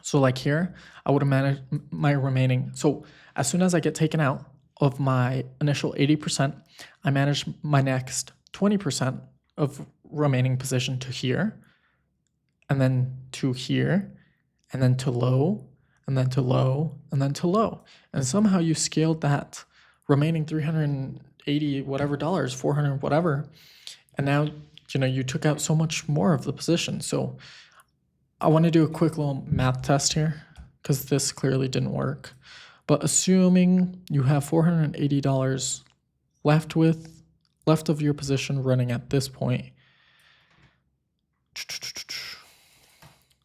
So like here, I would have managed my remaining. So as soon as I get taken out of my initial 80%, I manage my next 20% of remaining position to here, and then to here, and then to low, and then to low, and then to low. And somehow you scaled that remaining 380 whatever dollars, 400 whatever, and now you took out so much more of the position. So I want to do a quick little math test here because this clearly didn't work. But assuming you have $480 left of your position running at this point,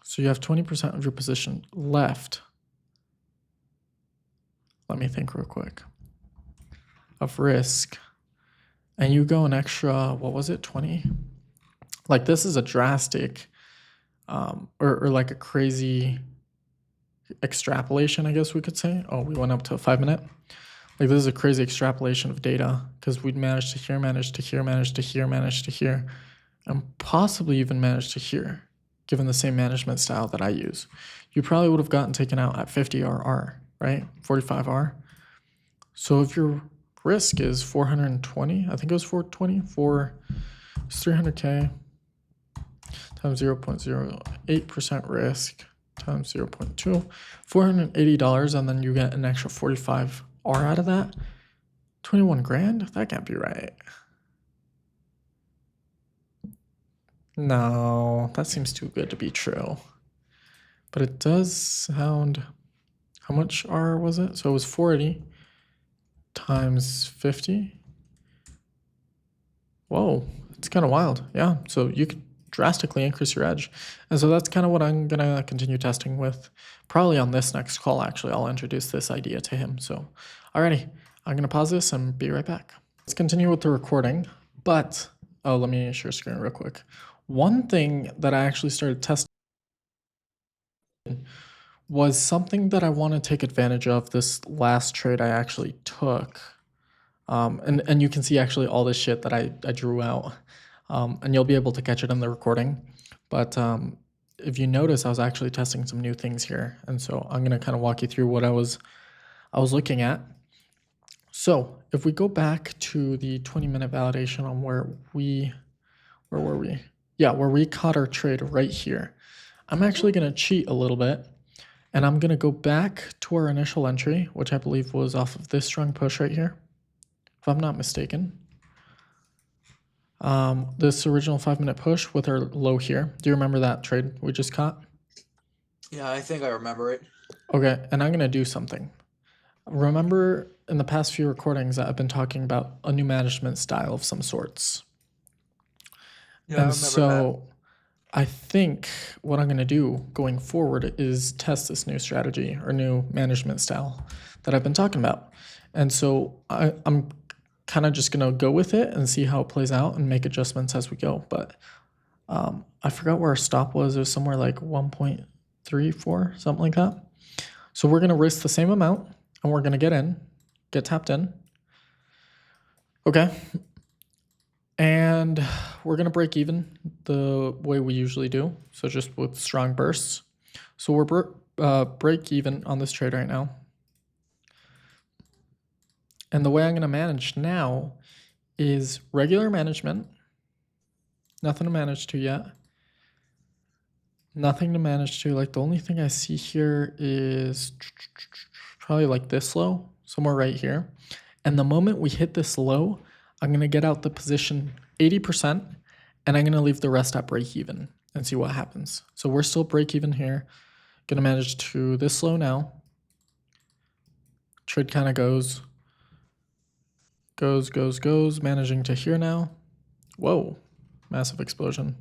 so you have 20% of your position left. Let me think real quick. Of risk. And you go an extra, what was it, 20? Like this is a drastic, or like a crazy extrapolation, I guess we could say. Oh, we went up to a 5-minute. Like this is a crazy extrapolation of data because we'd managed to here, managed to here, managed to here, managed to here, and possibly even managed to here, given the same management style that I use. You probably would have gotten taken out at 50 RR, right? 45R. So if your risk is 420, I think it was 420, it's 300K times 0.08% risk times 0.2, $480, and then you get an extra 45R out of that. 21 grand? That can't be right. No, that seems too good to be true. But it does sound, how much R was it? So it was 480 times 50. Whoa, it's kind of wild. Yeah, so you could drastically increase your edge. And so that's kind of what I'm going to continue testing with. Probably on this next call, actually, I'll introduce this idea to him. So, alrighty, I'm going to pause this and be right back. Let's continue with the recording, but, oh, let me share screen real quick. One thing that I actually started testing was something that I want to take advantage of this last trade I actually took. And you can see actually all this shit that I drew out, and you'll be able to catch it in the recording. But if you notice, I was actually testing some new things here, and so I'm gonna kind of walk you through what I was looking at. So if we go back to the 20-minute validation on where were we? Yeah, where we caught our trade right here. I'm actually gonna cheat a little bit, and I'm gonna go back to our initial entry, which I believe was off of this strong push right here, if I'm not mistaken. This original 5-minute push with our low here. Do you remember that trade we just caught? Yeah, I think I remember it. Okay, and I'm gonna do something. Remember in the past few recordings that I've been talking about a new management style of some sorts. Yeah, I And remember so I think what I'm gonna do going forward is test this new strategy or new management style that I've been talking about. And so I'm kind of just gonna go with it and see how it plays out and make adjustments as we go. But I forgot where our stop was. It was somewhere like 1.34, something like that. So we're gonna risk the same amount and we're gonna get tapped in. Okay. And we're gonna break even the way we usually do. So just with strong bursts. So we're break even on this trade right now. And the way I'm gonna manage now is regular management. Nothing to manage to yet. Nothing to manage to. Like the only thing I see here is probably like this low, somewhere right here. And the moment we hit this low, I'm gonna get out the position 80% and I'm gonna leave the rest at break even and see what happens. So we're still break even here. Gonna manage to this low now. Trade kind of goes, managing to here now. Whoa, massive explosion.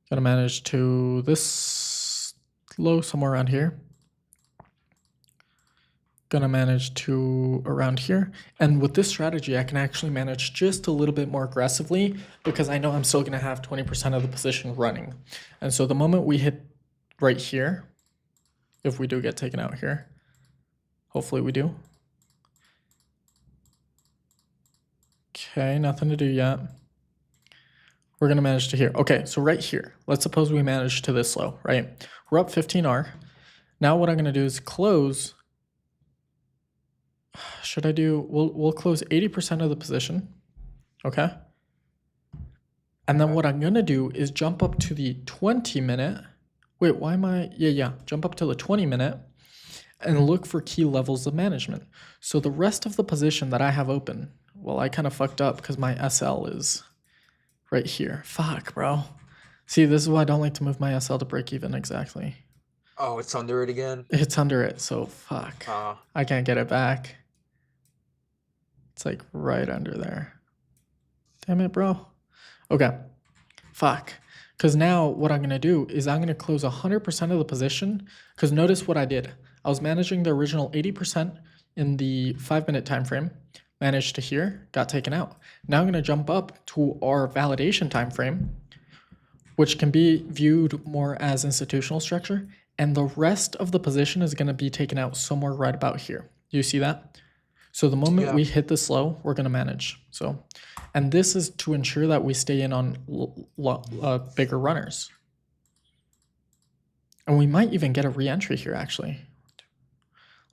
Gonna manage to this low somewhere around here. Gonna manage to around here. And with this strategy, I can actually manage just a little bit more aggressively because I know I'm still gonna have 20% of the position running. And so the moment we hit right here, if we do get taken out here, hopefully we do. Okay, nothing to do yet. We're gonna manage to here. Okay, so right here, let's suppose we manage to this low, right? We're up 15R. Now what I'm gonna do is close. Should I do, we'll close 80% of the position, okay? And then what I'm gonna do is jump up to the 20-minute. Wait, why am I, yeah, jump up to the 20-minute and look for key levels of management. So the rest of the position that I have open, well, I kind of fucked up because my SL is right here. Fuck, bro. See, this is why I don't like to move my SL to break even exactly. Oh, it's under it again? It's under it, so fuck. I can't get it back. It's like right under there. Damn it, bro. Okay. Fuck. Because now what I'm going to do is I'm going to close 100% of the position. Because notice what I did. I was managing the original 80% in the 5-minute time frame. Managed to here, got taken out. Now I'm going to jump up to our validation time frame, which can be viewed more as institutional structure. And the rest of the position is going to be taken out somewhere right about here. Do you see that? So the moment we hit this low, we're going to manage. So, and this is to ensure that we stay in on bigger runners. And we might even get a re-entry here, actually.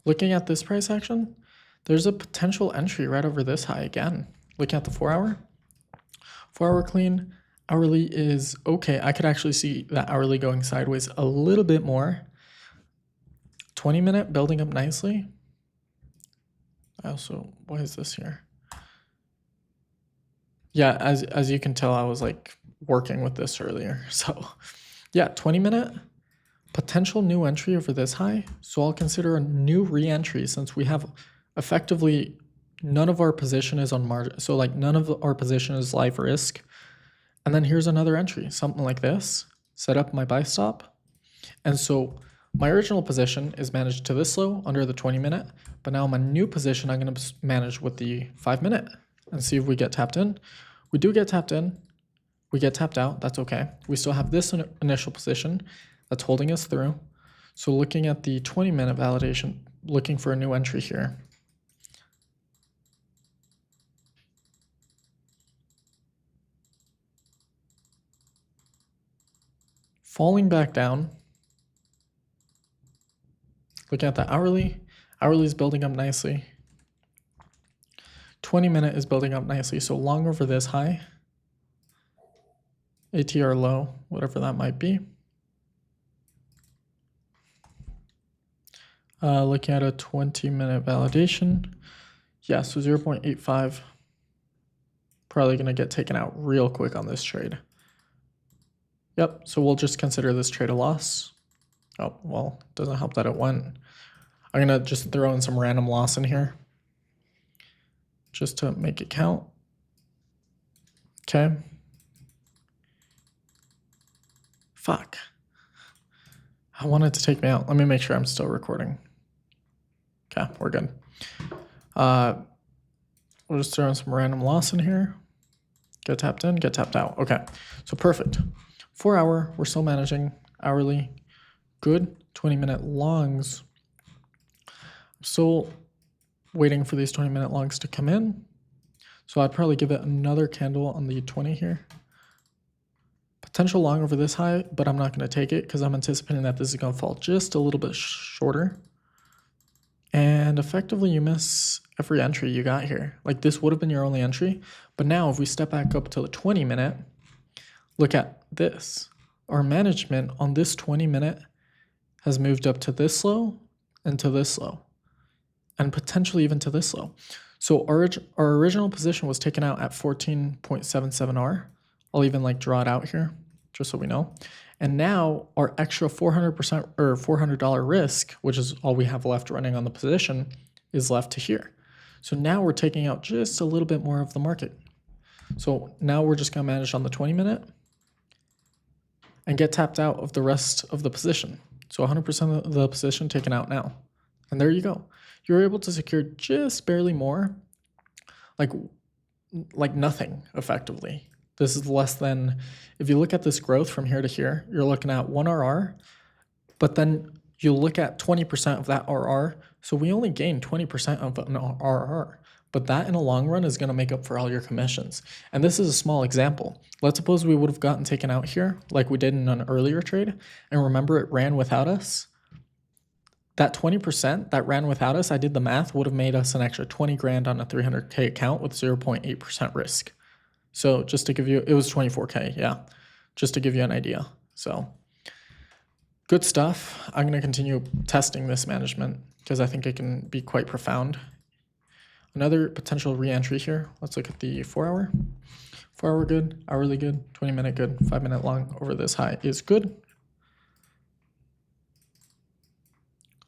Looking at this price action, there's a potential entry right over this high again. Looking at the 4-hour. 4-hour clean, hourly is okay. I could actually see that hourly going sideways a little bit more. 20-minute building up nicely. I also, why is this here? Yeah, as you can tell, I was like working with this earlier. So yeah, 20-minute potential new entry over this high. So I'll consider a new re-entry since we have effectively none of our position is on margin. So like none of our position is live risk. And then here's another entry, something like this, set up my buy stop. And so my original position is managed to this low under the 20-minute, but now my new position, I'm going to manage with the 5-minute and see if we get tapped in. We do get tapped in. We get tapped out. That's okay. We still have this initial position that's holding us through. So looking at the 20-minute validation, looking for a new entry here. Falling back down. Looking at the hourly. Hourly is building up nicely. 20-minute is building up nicely. So long over this high. ATR low, whatever that might be. Looking at a 20-minute validation. Yeah, so 0.85. Probably going to get taken out real quick on this trade. Yep, so we'll just consider this trade a loss. Oh, well, doesn't help that it went. I'm going to just throw in some random loss in here, just to make it count. Okay. Fuck. I wanted to take me out. Let me make sure I'm still recording. Okay, we're good. We'll just throw in some random loss in here. Get tapped in, get tapped out. Okay, so perfect. 4 hour, we're still managing hourly. Good. 20-minute longs. I'm still waiting for these 20-minute longs to come in. So I'd probably give it another candle on the 20 here. Potential long over this high, but I'm not going to take it because I'm anticipating that this is going to fall just a little bit shorter. And effectively you miss every entry you got here. Like this would have been your only entry. But now if we step back up to the 20-minute, look at this. Our management on this 20-minute has moved up to this low and to this low. And potentially even to this low. So our original position was taken out at 14.77R. I'll even like draw it out here, just so we know. And now our extra 400% or $400 risk, which is all we have left running on the position, is left to here. So now we're taking out just a little bit more of the market. So now we're just going to manage on the 20-minute and get tapped out of the rest of the position. So 100% of the position taken out now. And there you go. You're able to secure just barely more, like nothing effectively. This is less than, if you look at this growth from here to here, you're looking at 1 RR, but then you look at 20% of that RR. So we only gain 20% of an RR, but that in the long run is going to make up for all your commissions. And this is a small example. Let's suppose we would have gotten taken out here like we did in an earlier trade. And remember, it ran without us. That 20% that ran without us, I did the math, would have made us an extra 20 grand on a 300K account with 0.8% risk. So just to give you, it was 24K, yeah, just to give you an idea. So good stuff. I'm going to continue testing this management because I think it can be quite profound. Another potential re-entry here. Let's look at the 4 hour. 4 hour good, hourly good, 20-minute good, 5-minute long over this high is good.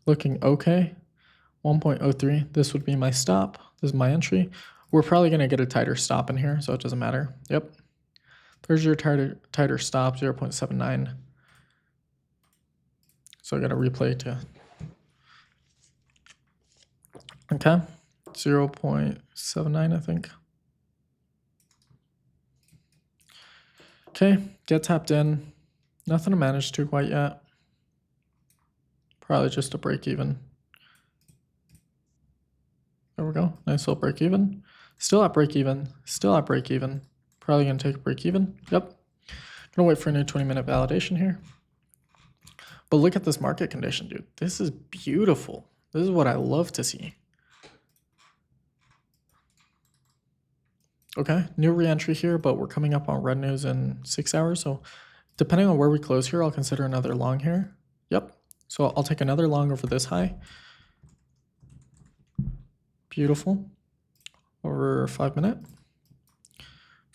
Looking okay. 1.03. This would be my stop. This is my entry. We're probably going to get a tighter stop in here, so it doesn't matter. Yep. There's your tighter stop, 0.79. So I got to replay to. Okay. 0.79, I think. Okay. Get tapped in. Nothing to manage to quite yet. Probably just a break even. There we go. Nice little break even. Still at break even. Still at break even. Probably going to take a break even. Yep. Going to wait for a new 20-minute validation here. But look at this market condition, dude. This is beautiful. This is what I love to see. Okay. New re-entry here, but we're coming up on red news in 6 hours. So depending on where we close here, I'll consider another long here. Yep. So I'll take another long over this high. Beautiful. Over 5-minute.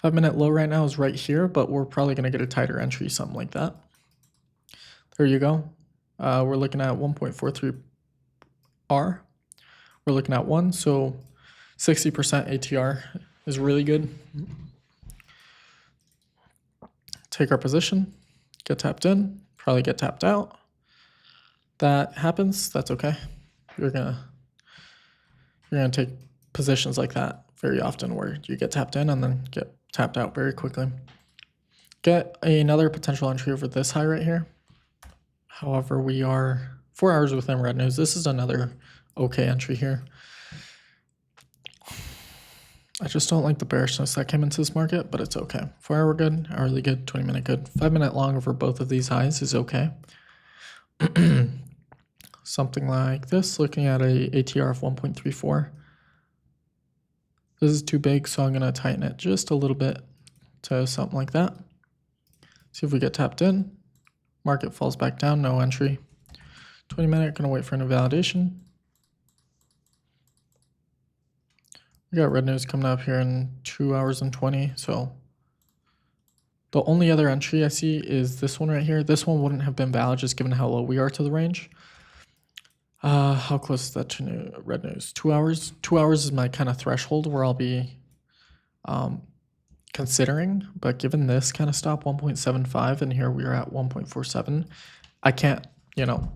5-minute low right now is right here, but we're probably going to get a tighter entry, something like that. There you go. We're looking at 1.43 R. We're looking at 1, so 60% ATR is really good. Take our position, get tapped in, probably get tapped out. That happens, that's okay. You're gonna take positions like that very often where you get tapped in and then get tapped out very quickly. Get another potential entry over this high right here. However, we are 4 hours within red news. This is another okay entry here. I just don't like the bearishness that came into this market, but it's okay. 4 hour good, hourly good, 20-minute good. 5 minute long over both of these highs is okay. Something like this, looking at a ATR of 1.34. This is too big, so I'm gonna tighten it just a little bit to something like that. See if we get tapped in. Market falls back down, no entry. 20-minute, gonna wait for an invalidation. We got red news coming up here in 2 hours and 20, so the only other entry I see is this one right here. This one wouldn't have been valid just given how low we are to the range. How close is that to red news? 2 hours? 2 hours is my kind of threshold where I'll be considering, but given this kind of stop 1.75 and here we are at 1.47, I can't, you know,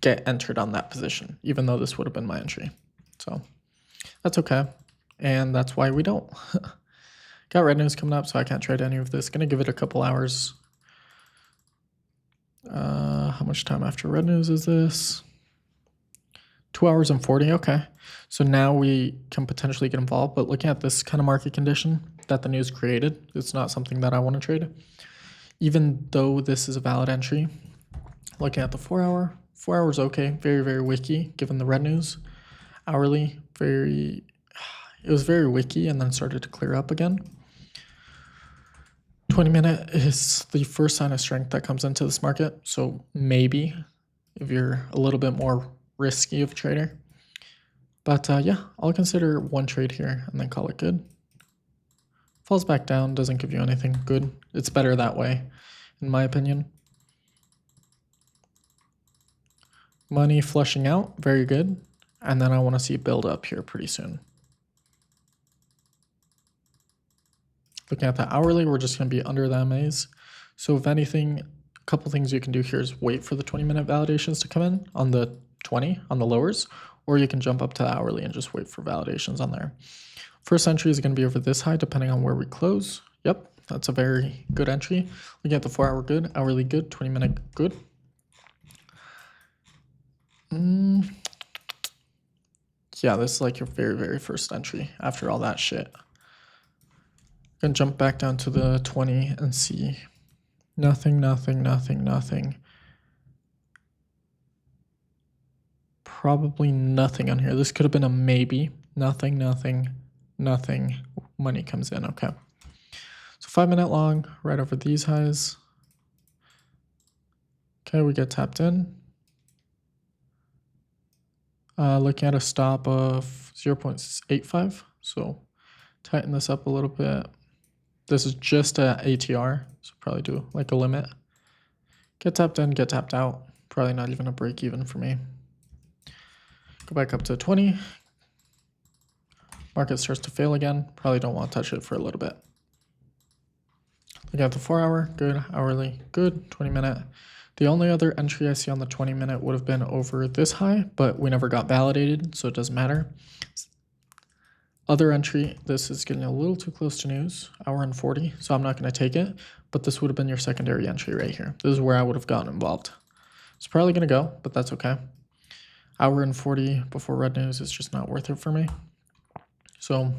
get entered on that position, even though this would have been my entry. So that's okay. And that's why we don't. Got red news coming up, so I can't trade any of this. Gonna give it a couple hours. How much time after red news is this? 2 hours and 40, okay. So now we can potentially get involved, but looking at this kind of market condition that the news created, it's not something that I want to trade. Even though this is a valid entry, looking at the 4 hour, 4 hours okay, very, very wicky given the red news. Hourly, it was very wicky and then started to clear up again. 20-minute is the first sign of strength that comes into this market, so maybe if you're a little bit more risky of a trader. But yeah, I'll consider one trade here and then call it good. Falls back down, doesn't give you anything good. It's better that way, in my opinion. Money flushing out, very good. And then I want to see build up here pretty soon. Looking at the hourly, we're just going to be under the MAs. So if anything, a couple things you can do here is wait for the 20-minute validations to come in on the 20, on the lowers, or you can jump up to the hourly and just wait for validations on there. First entry is going to be over this high, depending on where we close. Yep, that's a very good entry. Looking at the 4 hour good, hourly good, 20-minute good. Yeah, this is like your very, very first entry after all that shit. Gonna jump back down to the 20 and see. Nothing, nothing, nothing, nothing. Probably nothing on here. This could have been a maybe. Nothing, nothing, nothing. Money comes in, okay. So 5 minute long, right over these highs. Okay, we get tapped in. Looking at a stop of 0.85. So tighten this up a little bit. This is just a ATR, so probably do like a limit. Get tapped in, get tapped out. Probably not even a break even for me. Go back up to 20. Market starts to fail again. Probably don't want to touch it for a little bit. Look at the 4 hour, good, hourly, good, 20-minute. The only other entry I see on the 20-minute would have been over this high, but we never got validated, so it doesn't matter. Other entry, this is getting a little too close to news, hour and 40, so I'm not going to take it, but this would have been your secondary entry right here. This is where I would have gotten involved. It's probably going to go, but that's okay. Hour and 40 before red news is just not worth it for me. So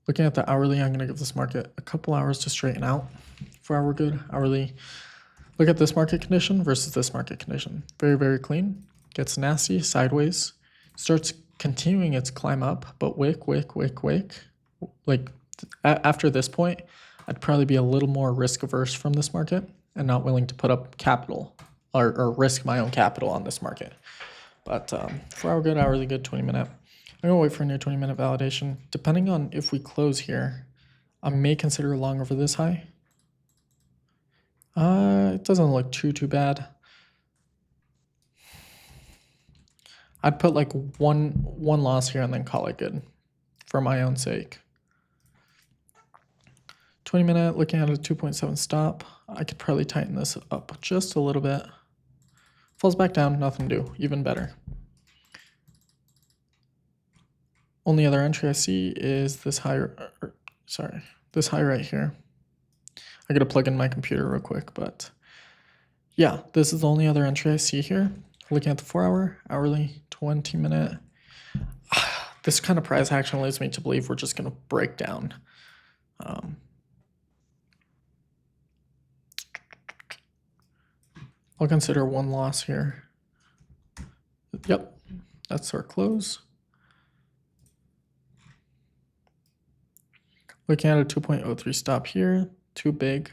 looking at the hourly, I'm going to give this market a couple hours to straighten out. 4 hour good, hourly. Look at this market condition versus this market condition. Very, very clean. Gets nasty, sideways. Starts continuing its climb up, but wick. Like after this point, I'd probably be a little more risk averse from this market and not willing to put up capital or risk my own capital on this market. But 4 hour good, hourly good, 20-minute. I'm gonna wait for a new 20-minute validation. Depending on if we close here, I may consider a long over this high. It doesn't look too bad. I'd put like one loss here and then call it good for my own sake. 20 minute, looking at a 2.7 stop. I could probably tighten this up just a little bit. Falls back down, nothing to do, even better. Only other entry I see is this high, this high right here. I gotta plug in my computer real quick, but yeah, this is the only other entry I see here. Looking at the 4 hour, hourly, 20 minute. This kind of price action leads me to believe we're just gonna break down. I'll consider one loss here. Yep, that's our close. Looking at a 2.03 stop here, too big.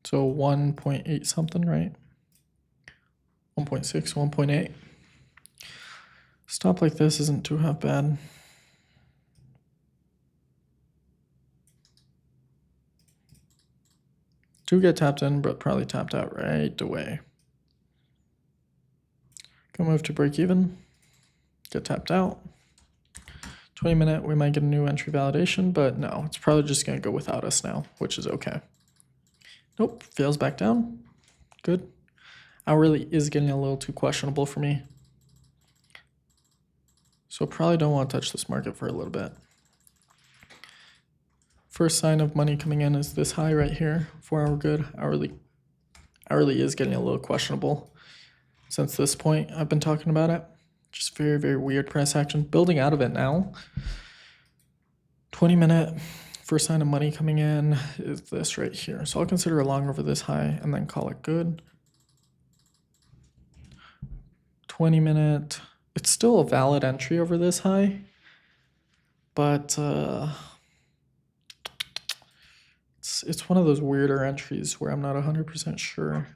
So 1.8 something, right? 1.6, 1.8. Stop like this isn't too half bad. Do get tapped in, but probably tapped out right away. Go move to break even. Get tapped out. 20 minute, we might get a new entry validation, but no, it's probably just gonna go without us now, which is okay. Nope, fails back down. Good. Hourly is getting a little too questionable for me. So probably don't want to touch this market for a little bit. First sign of money coming in is this high right here, 4 hour good. Hourly is getting a little questionable. Since this point, I've been talking about it. Just very, very weird price action. Building out of it now. 20 minute, first sign of money coming in is this right here. So I'll consider a long over this high and then call it good. 20 minute, it's still a valid entry over this high, but it's one of those weirder entries where I'm not 100% sure.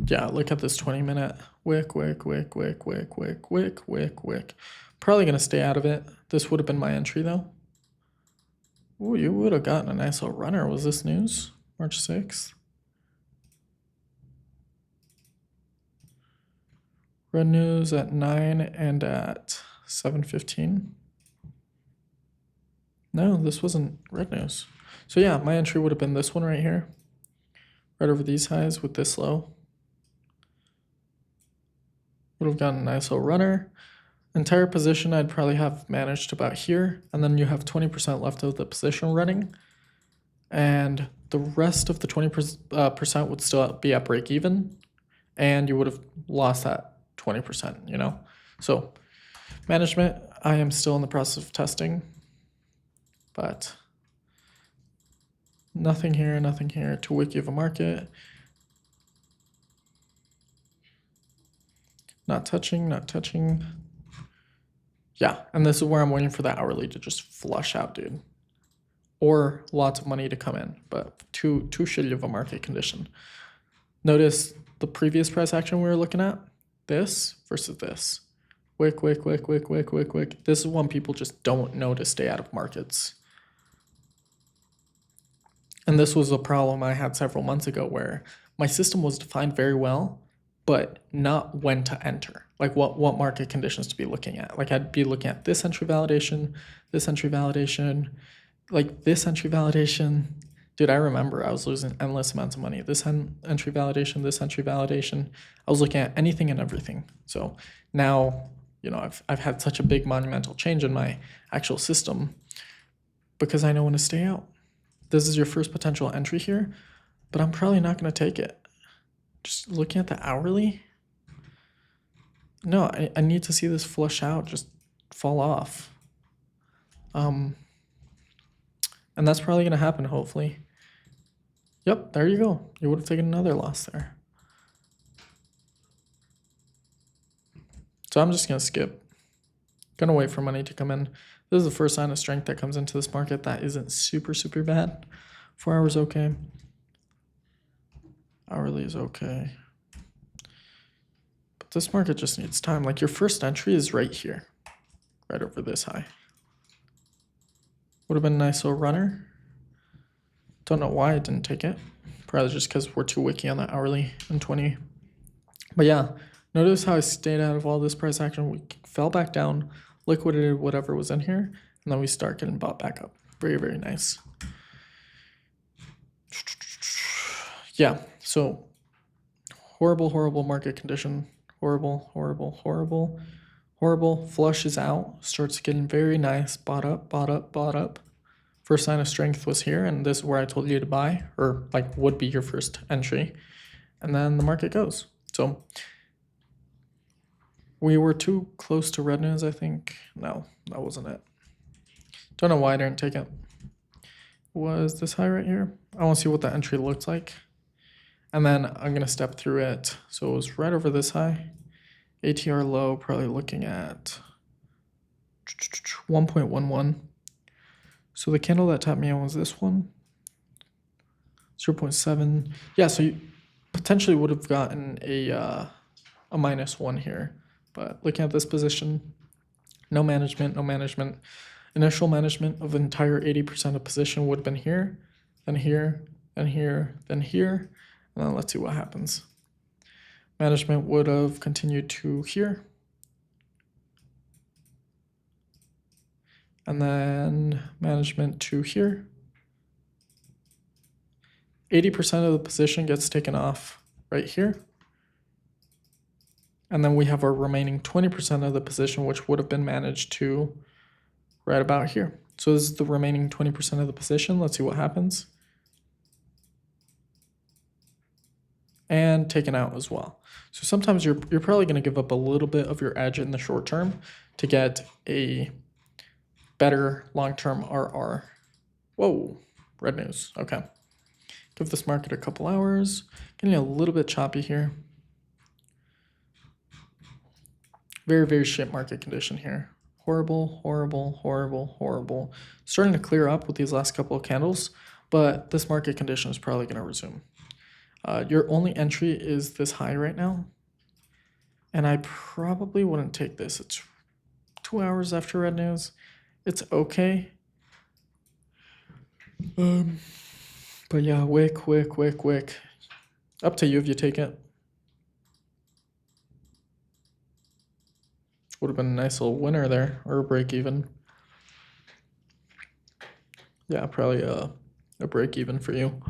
Yeah, look at this 20 minute. Wick, wick, wick, wick, wick, wick, wick, wick, wick. Probably gonna stay out of it. This would have been my entry though. Ooh, you would have gotten a nice little runner. Was this news? March 6th. Red news at 9 and at 7:15. No, this wasn't red news. So yeah, my entry would have been this one right here. Right over these highs with this low. Would have gotten a nice little runner. Entire position I'd probably have managed about here, and then you have 20% left of the position running, and the rest of the 20% would still be at break even, and you would have lost that 20%, you know? So management, I am still in the process of testing, but nothing here to wiki of a market. Not touching. Yeah, and this is where I'm waiting for that hourly to just flush out, dude. Or lots of money to come in, but too shitty of a market condition. Notice the previous price action we were looking at, this versus this. Wick, wick, wick, wick, wick, wick, wick. This is when people just don't know to stay out of markets. And this was a problem I had several months ago where my system was defined very well, but not when to enter, like what market conditions to be looking at. Like I'd be looking at this entry validation, like this entry validation. Dude, I remember I was losing endless amounts of money. This entry validation. I was looking at anything and everything. So now, you know, I've had such a big monumental change in my actual system because I know when to stay out. This is your first potential entry here, but I'm probably not going to take it. Just looking at the hourly. No, I need to see this flush out, just fall off. And that's probably going to happen, hopefully. Yep, there you go. You would have taken another loss there. So I'm just going to skip. Going to wait for money to come in. This is the first sign of strength that comes into this market. That isn't super, super bad. 4 hours okay. Hourly is okay. But this market just needs time. Like your first entry is right here. Right over this high. Would have been a nice little runner. 20 minute, 4 hour good. Hourly is okay. Hourly is okay. But this market just needs time. Like your first entry is right here. Right over this high. Would have been a nice little runner. 20 minute, 4 hour good. Hourly is okay. But this market just needs time. Like your first entry is right here. Right over this high. Would have been a nice little runner. Don't know why I didn't take it. Probably just because we're too wicky on the hourly and 20. But yeah, notice how I stayed out of all this price action. We fell back down, liquidated whatever was in here, and then we start getting bought back up. Very, very nice. Yeah, so horrible, horrible market condition. Horrible, horrible, horrible, horrible. Flushes out, starts getting very nice. Bought up, bought up, bought up. First sign of strength was here, and this is where I told you to buy, or like would be your first entry. And then the market goes. So we were too close to red news, I think. No, that wasn't it. Don't know why I didn't take it. Was this high right here? I want to see what the entry looked like. And then I'm going to step through it. So it was right over this high. ATR low, probably looking at 1.11. So the candle that tapped me on was this one. 0.7. Yeah, so you potentially would have gotten a -1 here. But looking at this position, no management, no management. Initial management of the entire 80% of position would have been here, then here, then here, then here. And then let's see what happens. Management would have continued to here. And then management to here. 80% of the position gets taken off right here. And then we have our remaining 20% of the position, which would have been managed to right about here. So this is the remaining 20% of the position. Let's see what happens. And taken out as well. So sometimes you're probably going to give up a little bit of your edge in the short term to get a better long-term RR. Whoa, red news. Okay. Give this market a couple hours. Getting a little bit choppy here. Very, very shit market condition here. Horrible, horrible, horrible, horrible. Starting to clear up with these last couple of candles, but this market condition is probably going to resume. Your only entry is this high right now. And I probably wouldn't take this. It's 2 hours after red news. It's okay. But yeah, wick, wick, wick, wick. Up to you if you take it. Would have been a nice little winner there, or a break even. Yeah, probably a break even for you.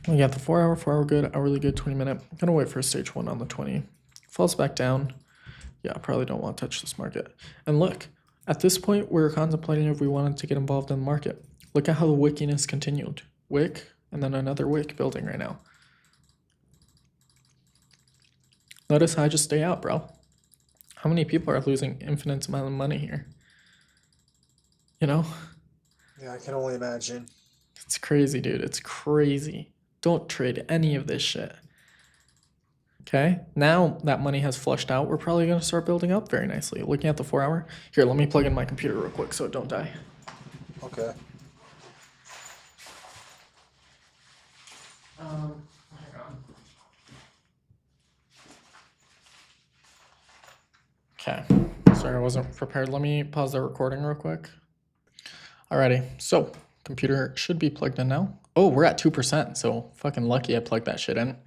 We got the 4 hour good, hourly good, 20-minute. I'm gonna wait for stage 1 on the 20. Falls back down. Yeah, probably don't want to touch this market. And look, at this point, we're contemplating if we wanted to get involved in the market. Look at how the wickiness continued. Wick, and then another wick building right now. Notice how I just stay out, bro. How many people are losing infinite amount of money here? You know? Yeah, I can only imagine. It's crazy, dude. It's crazy. Don't trade any of this shit. Okay, now that money has flushed out, we're probably going to start building up very nicely. Looking at the 4 hour. Here, let me plug in my computer real quick so it don't die. Okay. Hang on. Okay, sorry I wasn't prepared. Let me pause the recording real quick. Alrighty, so computer should be plugged in now. Oh, we're at 2%, so fucking lucky I plugged that shit in.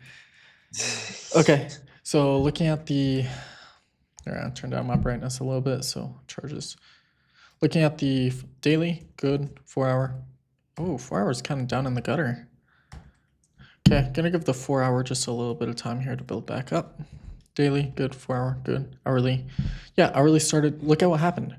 Okay, so looking at the, I'll turn down my brightness a little bit so it charges. Looking at the daily, good, 4 hour. Oh, 4 hours kind of down in the gutter. Okay, gonna give the 4 hour just a little bit of time here to build back up. Daily, good, 4 hour, good, hourly. Yeah, hourly started, look at what happened.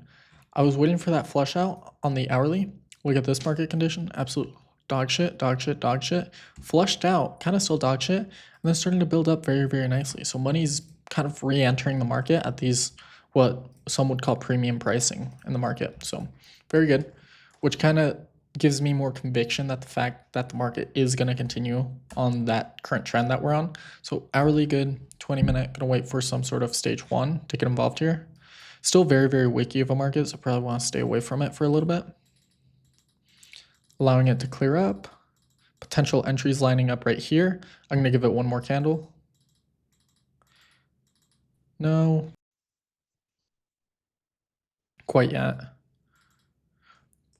I was waiting for that flush out on the hourly. Look at this market condition, absolute dog shit, dog shit, dog shit. Flushed out, kind of still dog shit, and then starting to build up very, very nicely. So money's kind of re-entering the market at these, what some would call premium pricing in the market. So very good, which kind of gives me more conviction that the fact that the market is going to continue on that current trend that we're on. So hourly good, 20-minute, gonna wait for some sort of stage 1 to get involved here. Still very, very wicky of a market, so probably want to stay away from it for a little bit. Allowing it to clear up. Potential entries lining up right here. I'm gonna give it one more candle. No. Quite yet.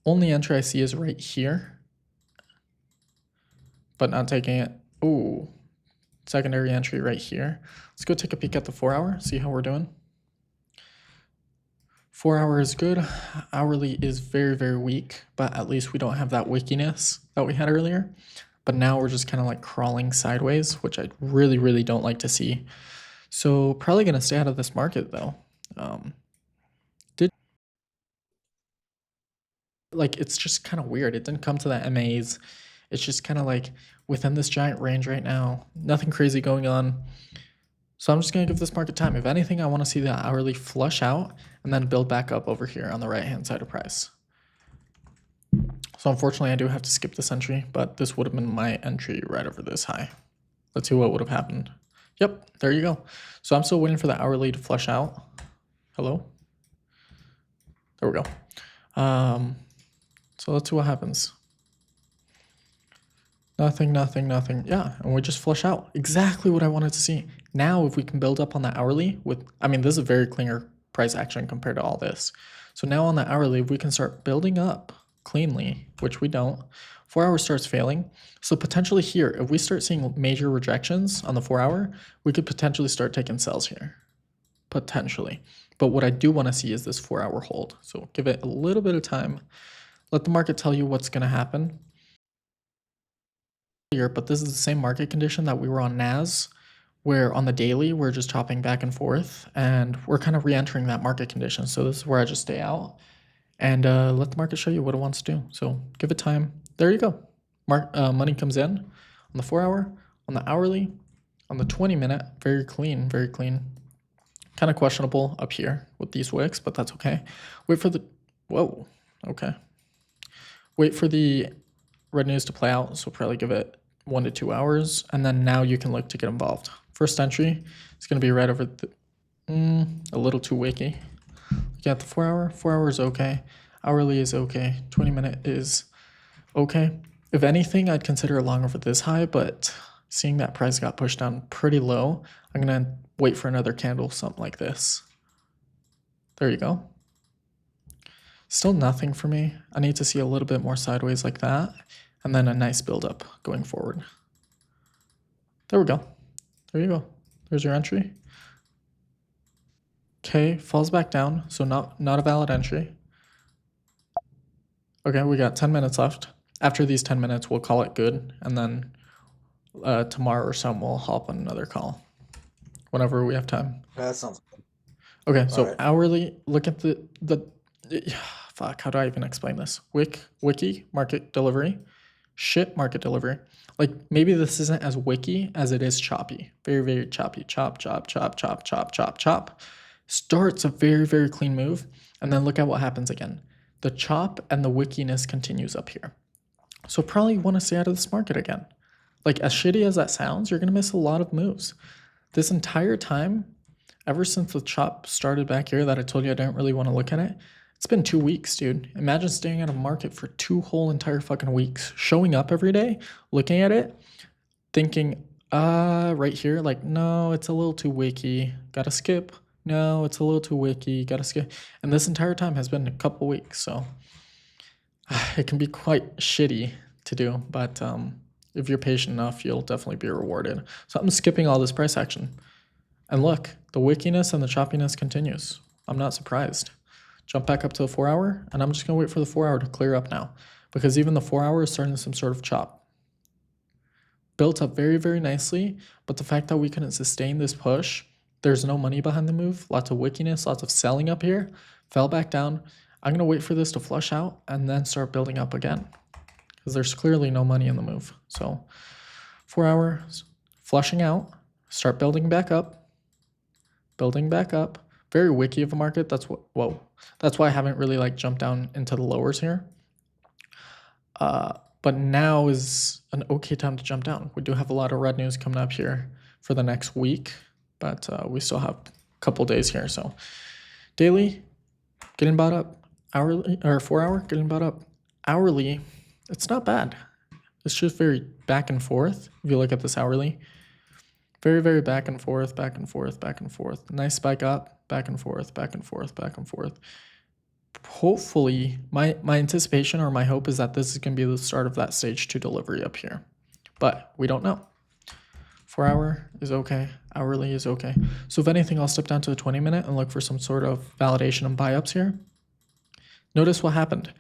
Only entry I see is right here. but not taking it. Ooh, secondary entry right here. Let's go take a peek at the 4 hour, see how we're doing. 4 hour is good. Hourly is very, very weak, but at least we don't have that wickiness that we had earlier. But now we're just kind of like crawling sideways, which I really, really don't like to see. So probably going to stay out of this market though. Like, it's just kind of weird. It didn't come to the MAs. It's just kind of like within this giant range right now. Nothing crazy going on. So I'm just going to give this market time. If anything, I want to see the hourly flush out and then build back up over here on the right-hand side of price. So unfortunately, I do have to skip this entry, but this would have been my entry right over this high. Let's see what would have happened. Yep, there you go. So I'm still waiting for the hourly to flush out. Hello? There we go. So let's see what happens. Nothing, nothing, nothing. Yeah, and we just flush out. Exactly what I wanted to see. Now, if we can build up on the hourly with, I mean, this is a very cleaner price action compared to all this. So now on the hourly, if we can start building up cleanly, which we don't, 4 hour starts failing. So potentially here, if we start seeing major rejections on the 4 hour, we could potentially start taking sells here. Potentially. But what I do want to see is this 4 hour hold. So give it a little bit of time. Let the market tell you what's going to happen. But this is the same market condition that we were on NAS, where on the daily we're just chopping back and forth, and we're kind of re-entering that market condition. So this is where I just stay out and let the market show you what it wants to do. So give it time. There you go. Money comes in on the 4 hour, on the hourly, on the 20-minute. Very clean, very clean. Kind of questionable up here with these wicks, but that's okay. Wait for the, whoa, okay. Wait for the red news to play out, so probably give it 1 to 2 hours, and then now you can look to get involved. First entry is going to be right over the, a little too wicky. Look at the 4 hour. 4 hour is okay. Hourly is okay. 20-minute is okay. If anything, I'd consider a long over this high, but seeing that price got pushed down pretty low, I'm going to wait for another candle, something like this. There you go. Still nothing for me. I need to see a little bit more sideways like that, and then a nice buildup going forward. There we go. There you go. There's your entry. Okay, falls back down, so not a valid entry. Okay, we got 10 minutes left. After these 10 minutes, we'll call it good, and then tomorrow or something, we'll hop on another call whenever we have time. That sounds good. Okay, so Alright. hourly, look at the fuck, how do I even explain this? Wiki, market delivery, shit, market delivery. Like, maybe this isn't as wiki as it is choppy. Very, very choppy. Chop, chop, chop, chop, chop, chop, chop. Starts a very, very clean move, and then look at what happens again. The chop and the wickiness continues up here. So probably want to stay out of this market again. Like, as shitty as that sounds, you're going to miss a lot of moves. This entire time, ever since the chop started back here that I told you I didn't really want to look at it, it's been 2 weeks, dude. Imagine staying out of market for 2 whole entire fucking weeks, showing up every day, looking at it, thinking, right here, like, no, it's a little too wicky, gotta skip. No, it's a little too wicky, gotta skip. And this entire time has been a couple weeks, so it can be quite shitty to do, but if you're patient enough, you'll definitely be rewarded. So I'm skipping all this price action. And look, the wickiness and the choppiness continues. I'm not surprised. Jump back up to the 4 hour, and I'm just going to wait for the 4 hour to clear up now, because even the 4 hour is starting some sort of chop. Built up very, very nicely, but the fact that we couldn't sustain this push, there's no money behind the move, lots of wickiness, lots of selling up here, fell back down. I'm going to wait for this to flush out and then start building up again, because there's clearly no money in the move. So 4 hours, flushing out, start building back up, very wicky of a market. That's what, whoa, that's why I haven't really like jumped down into the lowers here. But now is an okay time to jump down. We do have a lot of red news coming up here for the next week, but we still have a couple days here. So daily, getting bought up. Hourly, or 4 hour, getting bought up. Hourly, it's not bad. It's just very back and forth. If you look at this hourly, very, very back and forth, back and forth, back and forth. Nice spike up, back and forth, back and forth, back and forth. Hopefully, my anticipation or my hope is that this is going to be the start of that stage 2 delivery up here. but we don't know. 4 hour is okay. Hourly is okay. So if anything, I'll step down to the 20-minute and look for some sort of validation and buy ups here. Notice what happened.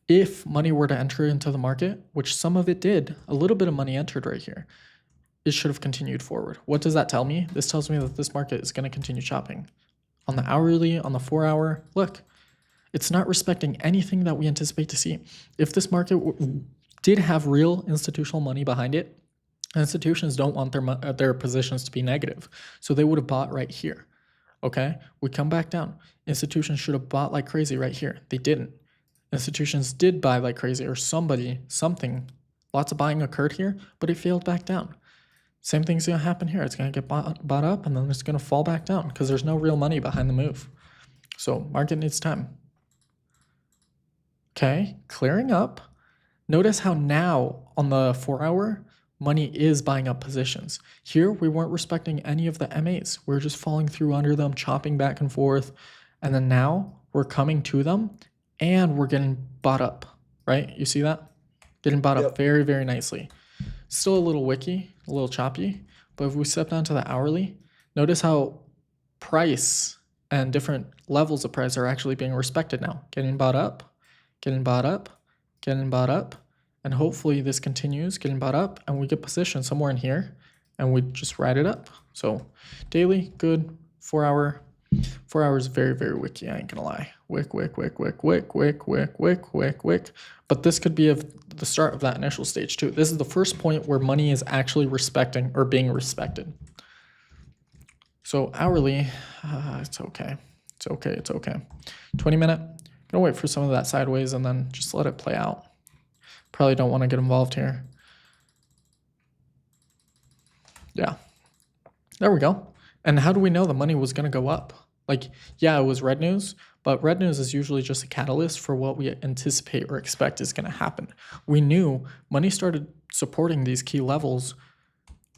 If money were to enter into the market, which some of it did, a little bit of money entered right here, it should have continued forward. What does that tell me? This tells me that this market is going to continue chopping. On the hourly, on the 4 hour, look, it's not respecting anything that we anticipate to see. If this market did have real institutional money behind it, institutions don't want their positions to be negative. So they would have bought right here. Okay, we come back down. Institutions should have bought like crazy right here. They didn't. Institutions did buy like crazy, or something. Lots of buying occurred here, but it failed back down. Same thing's going to happen here. It's going to get bought up, and then it's going to fall back down because there's no real money behind the move. So market needs time. Okay, clearing up. Notice how now on the 4 hour, money is buying up positions. Here, we weren't respecting any of the MAs. We're just falling through under them, chopping back and forth. And then now we're coming to them and we're getting bought up, right? You see that? Getting bought up very, very nicely. Still a little wicky, a little choppy. But if we step down to the hourly, notice how price and different levels of price are actually being respected now. Getting bought up, getting bought up, getting bought up. And hopefully this continues getting bought up and we get positioned somewhere in here and we just ride it up. So daily, good. 4 hour. 4 hours, very, very wicky. I ain't gonna lie. Wick. But this could be the start of that initial stage too. This is the first point where money is actually respecting or being respected. So hourly, it's okay. It's okay. 20-minute. Gonna wait for some of that sideways and then just let it play out. Probably don't want to get involved here. Yeah, there we go. And how do we know the money was going to go up? Like, yeah, it was red news, but red news is usually just a catalyst for what we anticipate or expect is going to happen. We knew money started supporting these key levels.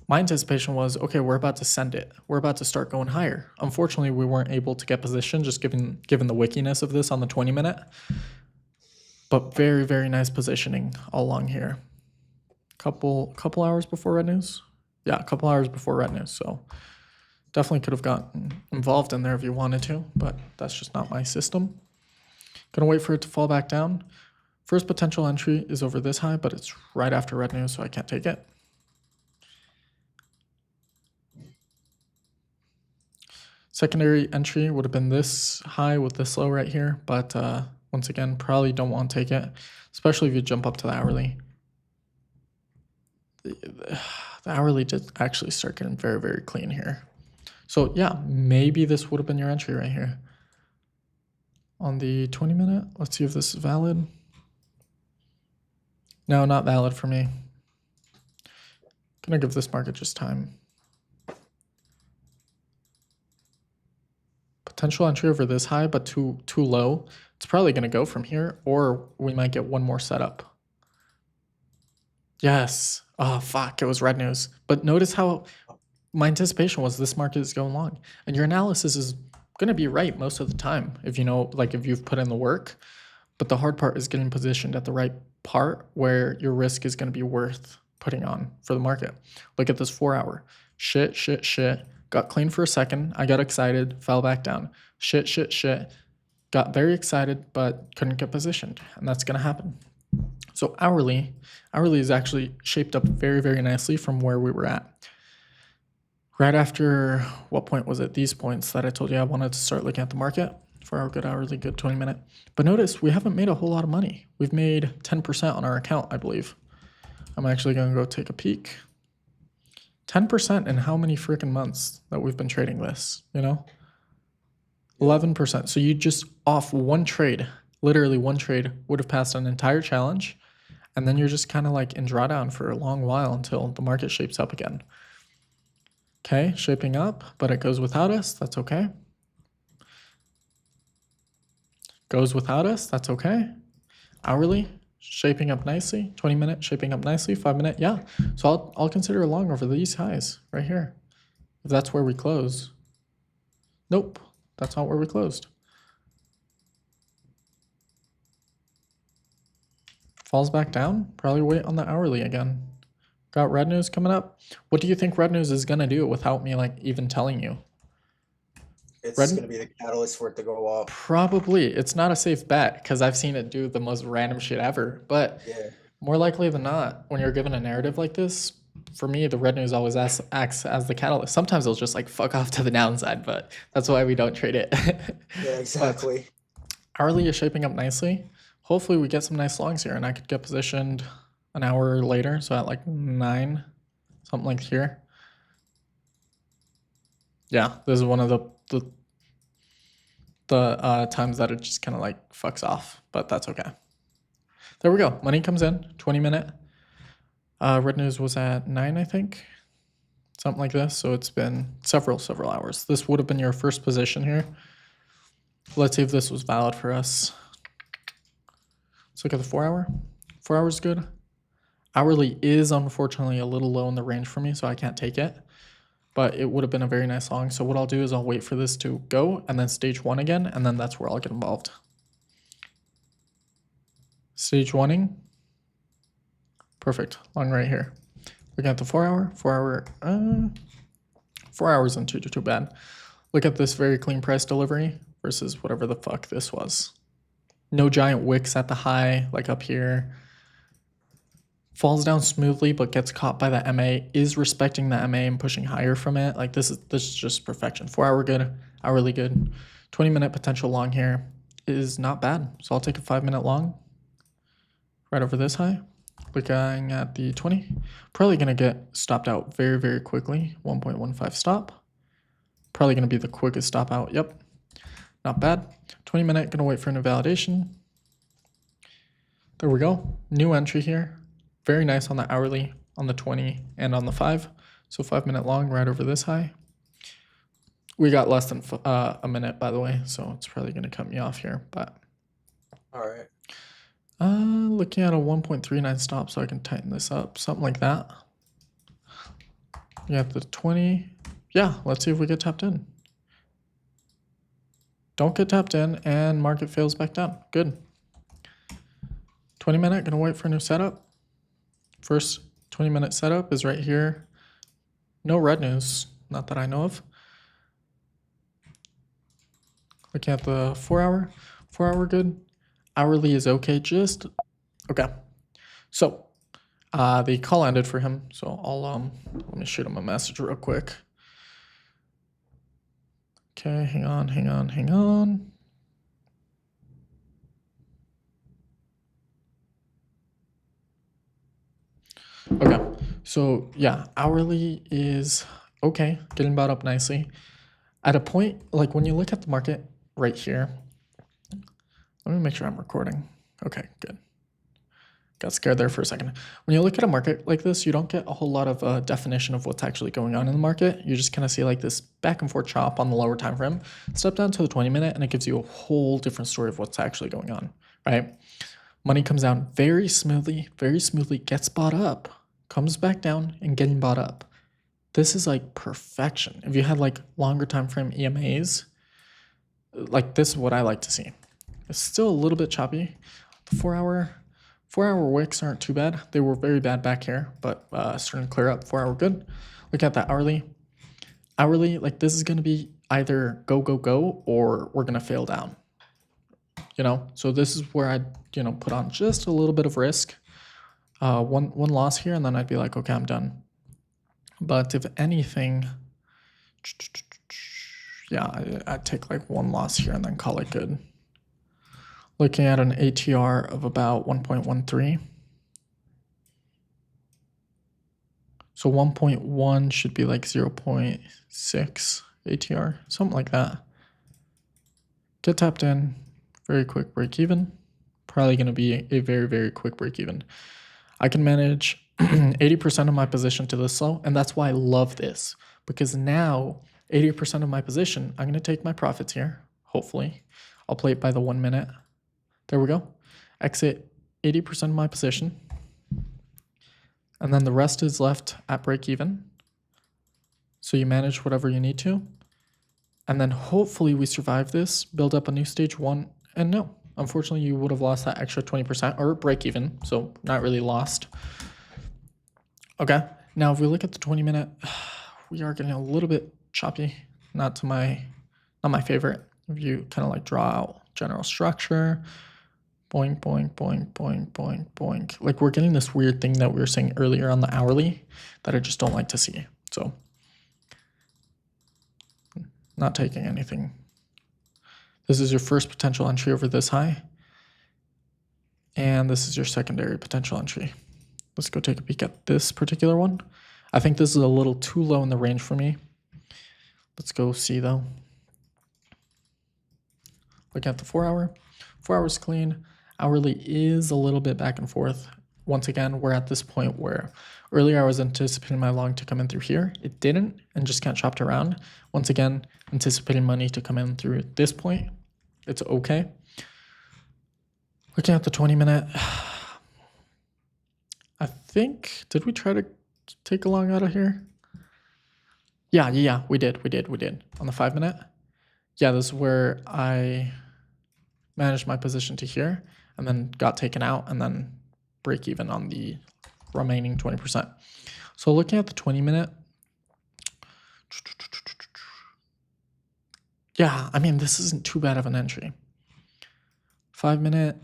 My anticipation was, okay, we're about to send it. We're about to start going higher. Unfortunately, we weren't able to get position just given the wickiness of this on the 20-minute. But very, very nice positioning all along here. Couple hours before red news. Yeah, a couple hours before red news. So definitely could have gotten involved in there if you wanted to, but that's just not my system. Gonna wait for it to fall back down. First potential entry is over this high, but it's right after red news, so I can't take it. Secondary entry would have been this high with this low right here, but once again, probably don't want to take it, especially if you jump up to the hourly. The hourly did actually start getting very, very clean here. So yeah, maybe this would have been your entry right here. On the 20-minute, let's see if this is valid. No, not valid for me. Gonna give this market just time. Potential entry over this high, but too low. It's probably going to go from here, or we might get one more setup. Yes. Oh, fuck. It was red news. But notice how my anticipation was this market is going long. And your analysis is going to be right most of the time if you know, like if you've put in the work. But the hard part is getting positioned at the right part where your risk is going to be worth putting on for the market. Look at this 4 hour. Shit. Got clean for a second. I got excited, fell back down. Shit. Got very excited, but couldn't get positioned. And that's going to happen. So hourly is actually shaped up very, very nicely from where we were at. Right after, what point was it? These points that I told you I wanted to start looking at the market for our good hourly, good 20-minute. But notice we haven't made a whole lot of money. We've made 10% on our account, I believe. I'm actually going to go take a peek. 10% in how many freaking months that we've been trading this, you know? 11%. So you just off one trade, literally one trade, would have passed an entire challenge. And then you're just kind of like in drawdown for a long while until the market shapes up again. Okay, shaping up, but it goes without us. That's okay. Goes without us. That's okay. Hourly, shaping up nicely. 20-minute, shaping up nicely. 5-minute, yeah. So I'll consider a long over these highs right here. If that's where we close. Nope, that's not where we closed. Falls back down. Probably wait on the hourly again. Got red news coming up. What do you think red news is gonna do without me like even telling you? It's Red- going to be the catalyst for it to go up. Probably. It's not a safe bet because I've seen it do the most random shit ever. But Yeah. more likely than not, when you're given a narrative like this, for me, the red news always acts as the catalyst. Sometimes it'll just like fuck off to the downside, but that's why we don't trade it. Yeah, But exactly. hourly is shaping up nicely. Hopefully, we get some nice longs here, and I could get positioned an hour later, so at like 9, something like here. Yeah, this is one of the times that it just kind of like fucks off, but that's okay. There we go. Money comes in, 20-minute. Red news was at 9, I think. Something like this. So it's been several hours. This would have been your first position here. Let's see if this was valid for us. Let's look at the 4 hour. 4 hours good. Hourly is unfortunately a little low in the range for me, so I can't take it. But it would have been a very nice long. So what I'll do is I'll wait for this to go and then stage 1 again, and then that's where I'll get involved. Stage 1ing. Perfect. Long right here. Looking at the 4 hour. 4 hour. 4 hours isn't too bad. Look at this very clean price delivery versus whatever the fuck this was. No giant wicks at the high, like up here. Falls down smoothly, but gets caught by the MA. Is respecting the MA and pushing higher from it. Like this is just perfection. 4 hour good, hourly good. 20-minute potential long here is not bad. So I'll take a 5-minute long. Right over this high. Looking at the 20. Probably gonna get stopped out very quickly. 1.15 stop. Probably gonna be the quickest stop out. Yep. Not bad. 20-minute, gonna wait for an invalidation. There we go. New entry here. Very nice on the hourly, on the 20, and on the 5. So 5-minute long right over this high. We got less than a minute, by the way, so it's probably gonna cut me off here, but. All right. Looking at a 1.39 stop, so I can tighten this up, something like that. You have the 20. Yeah, let's see if we get tapped in. Don't get tapped in, and market fails back down. Good. 20-minute, gonna wait for a new setup. First 20-minute setup is right here. No red news, not that I know of. Looking at the 4 hour. 4 hour good. Hourly is okay, just okay. So the call ended for him, so I'll let me shoot him a message real quick. Okay, hang on. Okay, so yeah, hourly is okay, getting bought up nicely. At a point, like when you look at the market right here, let me make sure I'm recording. Okay, good. Got scared there for a second. When you look at a market like this, you don't get a whole lot of definition of what's actually going on in the market. You just kind of see like this back and forth chop on the lower time frame. Step down to the 20-minute and it gives you a whole different story of what's actually going on, right? Money comes down very smoothly, gets bought up, comes back down and getting bought up. This is like perfection. If you had like longer time frame EMAs, like this is what I like to see. It's still a little bit choppy. The 4 hour wicks aren't too bad. They were very bad back here, but starting to clear up. 4 hour good. Look at that hourly. Hourly, like this is going to be either go or we're going to fail down. You know, so this is where I'd, put on just a little bit of risk. One loss here, and then I'd be like, okay, I'm done. But if anything, yeah, I'd take like one loss here and then call it good. Looking at an ATR of about 1.13. So 1.1 should be like 0.6 ATR, something like that. Get tapped in, very quick break even. Probably going to be a very quick break even. I can manage 80% of my position to this low, and that's why I love this, because now 80% of my position, I'm going to take my profits here, hopefully. I'll play it by the 1 minute. There we go. Exit 80% of my position. And then the rest is left at break even. So you manage whatever you need to. And then hopefully we survive this, build up a new stage 1. And no, unfortunately you would have lost that extra 20% or break even. So not really lost. Okay, now if we look at the 20-minute, we are getting a little bit choppy. Not my favorite. If you kind of like draw out general structure, boink, boink, boink, boink, boink, boink. Like we're getting this weird thing that we were saying earlier on the hourly that I just don't like to see. So not taking anything. This is your first potential entry over this high. And this is your secondary potential entry. Let's go take a peek at this particular one. I think this is a little too low in the range for me. Let's go see though. Looking at the 4 hour. 4 hours clean. Hourly is a little bit back and forth. Once again, we're at this point where earlier I was anticipating my long to come in through here. It didn't and just got chopped around. Once again, anticipating money to come in through this point. It's okay. Looking at the 20-minute. I think, did we try to take a long out of here? Yeah, we did. On the 5-minute. Yeah, this is where I managed my position to here and then got taken out and then break even on the remaining 20%. So looking at the 20-minute, yeah, I mean, this isn't too bad of an entry. 5-minute,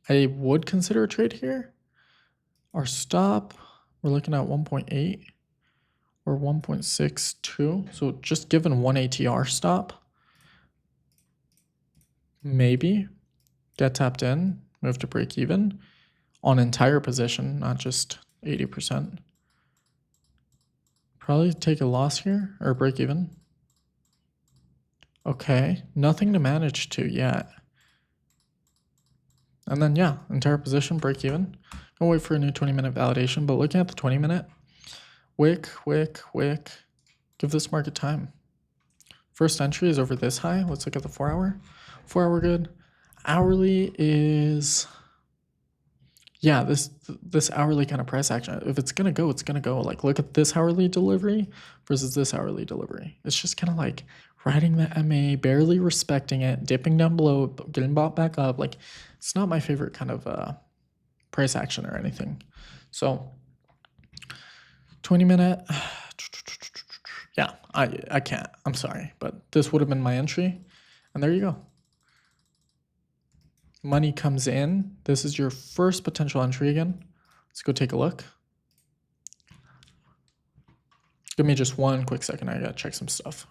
I would consider a trade here. Our stop, we're looking at 1.8 or 1.62. So just given one ATR stop, maybe get tapped in, move to break even on entire position, not just 80%. Probably take a loss here or break even. Okay, nothing to manage to yet. And then yeah, entire position, break even. Gonna wait for a new 20-minute validation, but looking at the 20-minute, wick. Give this market time. First entry is over this high. Let's look at the 4 hour. 4 hour good. Hourly is, yeah, this hourly kind of price action. If it's gonna go, it's gonna go. Like look at this hourly delivery versus this hourly delivery. It's just kind of like riding the MA, barely respecting it, dipping down below, getting bought back up. Like it's not my favorite kind of price action or anything. So 20-minute, yeah, I can't. I'm sorry, but this would have been my entry, and there you go. Money comes in. This is your first potential entry again. Let's go take a look. Give me just one quick second. I gotta check some stuff.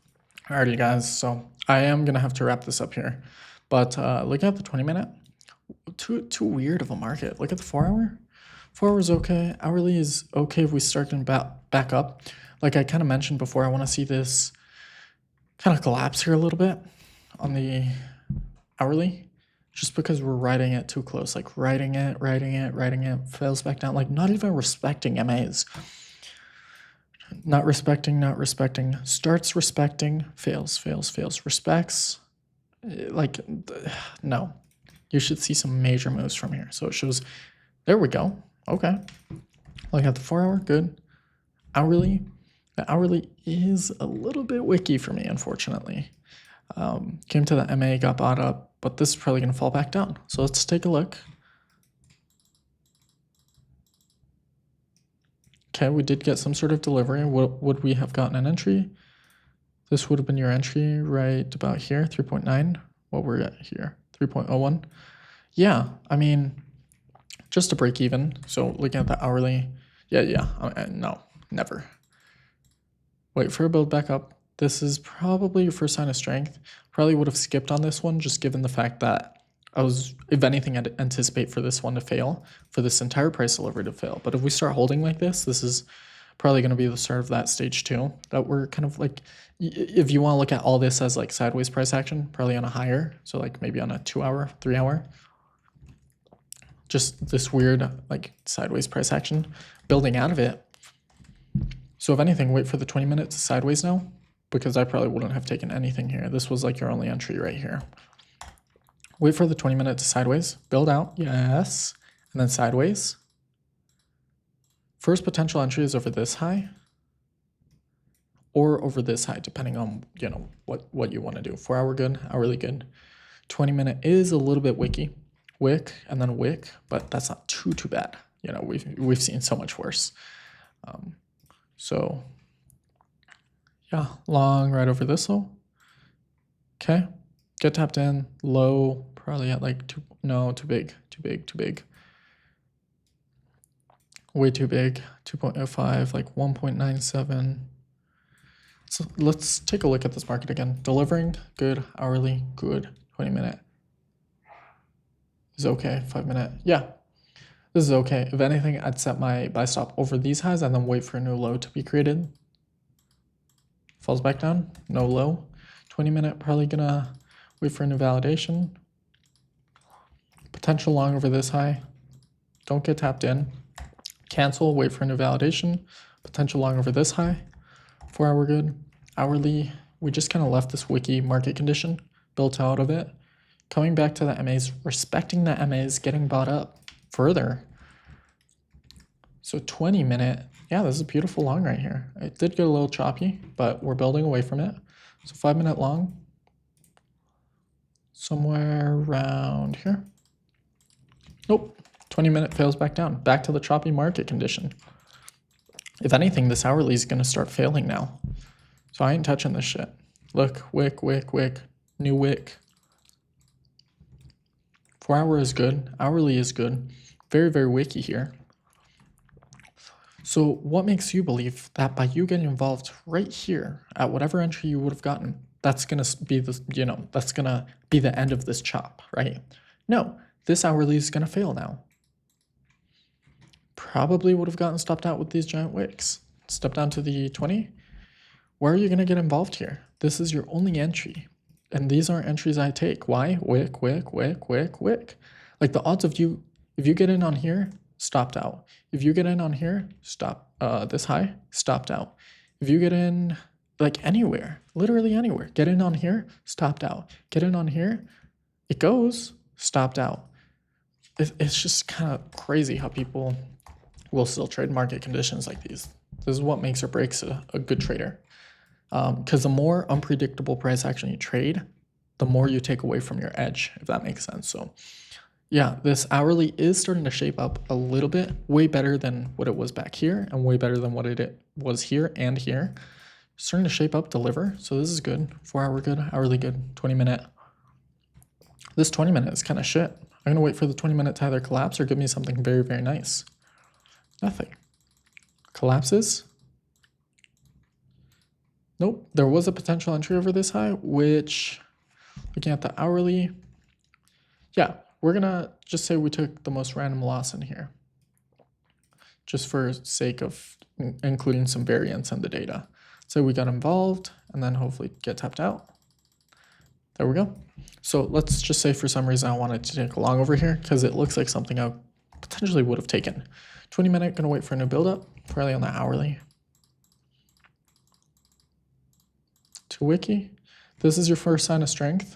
Alrighty, guys. So I am gonna have to wrap this up here, but looking at the 20-minute, too weird of a market. Look at the 4 hour. 4 hours okay. Hourly is okay if we start getting back up. Like I kind of mentioned before, I want to see this kind of collapse here a little bit on the hourly, just because we're riding it too close. Like riding it, fails back down. Like not even respecting MAs. Not respecting. Starts respecting, fails. Respects. Like no. You should see some major moves from here. So it shows, there we go. Okay. Look at the 4 hour, good. Hourly, the hourly is a little bit wicky for me, unfortunately. Came to the MA, got bought up, but this is probably gonna fall back down. So let's take a look. Okay, we did get some sort of delivery. Would we have gotten an entry? This would have been your entry right about here, 3.9. What we're at here, 3.01. Yeah, I mean, just to break even. So looking at the hourly, yeah, no, never. Wait for a build back up. This is probably your first sign of strength. Probably would have skipped on this one, just given the fact that I was, if anything, I'd anticipate for this one to fail, for this entire price delivery to fail. But if we start holding like this is probably going to be the start of that stage 2, that we're kind of like, if you want to look at all this as like sideways price action, probably on a higher, so like maybe on a 2 hour, 3 hour, just this weird like sideways price action, building out of it. So if anything, wait for the 20 minutes sideways now, because I probably wouldn't have taken anything here. This was like your only entry right here. Wait for the 20 minutes sideways, build out, yes, and then sideways. First potential entry is over this high or over this high, depending on, you know, what you want to do. 4 hour good, hourly good. 20-minute is a little bit wicky. wick, and then wick, but that's not too bad. You know, we've seen so much worse. So yeah, long right over this low. Okay, get tapped in, low, probably at like too big. Way too big, 2.05, like 1.97. So let's take a look at this market again. Delivering, good, hourly, good, 20-minute. Is okay, 5-minute, yeah. This is okay. If anything, I'd set my buy stop over these highs and then wait for a new low to be created. Falls back down, no low. 20-minute, probably gonna wait for a new validation. Potential long over this high. Don't get tapped in. Cancel, wait for a new validation. Potential long over this high. 4-hour good. Hourly, we just kind of left this wiki market condition, built out of it. Coming back to the MAs, respecting the MAs, getting bought up further. So 20-minute, yeah, this is a beautiful long right here. It did get a little choppy, but we're building away from it. So 5-minute long, somewhere around here. Nope, 20-minute fails back down, back to the choppy market condition. If anything, this hourly is gonna start failing now. So I ain't touching this shit. Look, wick, new wick. 4-hour is good, hourly is good. Very, very wicky here. So what makes you believe that by you getting involved right here at whatever entry you would have gotten, that's gonna be the, you know, that's gonna be the end of this chop, right? No, this hourly is gonna fail now. Probably would have gotten stopped out with these giant wicks. Step down to the 20. Where are you gonna get involved here? This is your only entry. And these aren't entries I take. Why? Wick. Like the odds of you, if you get in on here, stopped out. If you get in on here, stop, this high, stopped out. If you get in like anywhere, literally anywhere, get in on here, stopped out. Get in on here, it goes, stopped out. It's just kind of crazy how people will still trade market conditions like these. This is what makes or breaks a good trader. Because the more unpredictable price action you trade, the more you take away from your edge, if that makes sense. So yeah, this hourly is starting to shape up a little bit, way better than what it was back here and way better than what it was here and here. Starting to shape up, deliver. So this is good. 4-hour good, hourly good, 20-minute. This 20-minute is kind of shit. I'm gonna wait for the 20-minute to either collapse or give me something very, very nice. Nothing. Collapses. Nope, there was a potential entry over this high, which, looking at the hourly, yeah, we're gonna just say we took the most random loss in here, just for sake of including some variance in the data. So we got involved and then hopefully get tapped out. There we go. So let's just say for some reason I wanted to take a long over here because it looks like something I potentially would have taken. 20-minute, gonna wait for a new buildup, probably on the hourly. To wiki, this is your first sign of strength.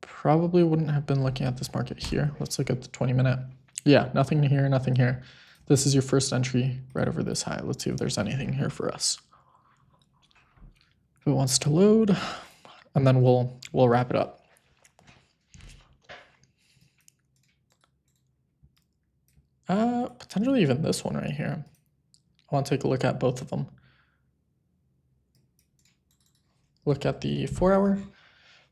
Probably wouldn't have been looking at this market here. Let's look at the 20-minute. Yeah, nothing here, nothing here. This is your first entry right over this high. Let's see if there's anything here for us. If it wants to load, and then we'll wrap it up. Potentially even this one right here. I want to take a look at both of them. Look at the 4-hour.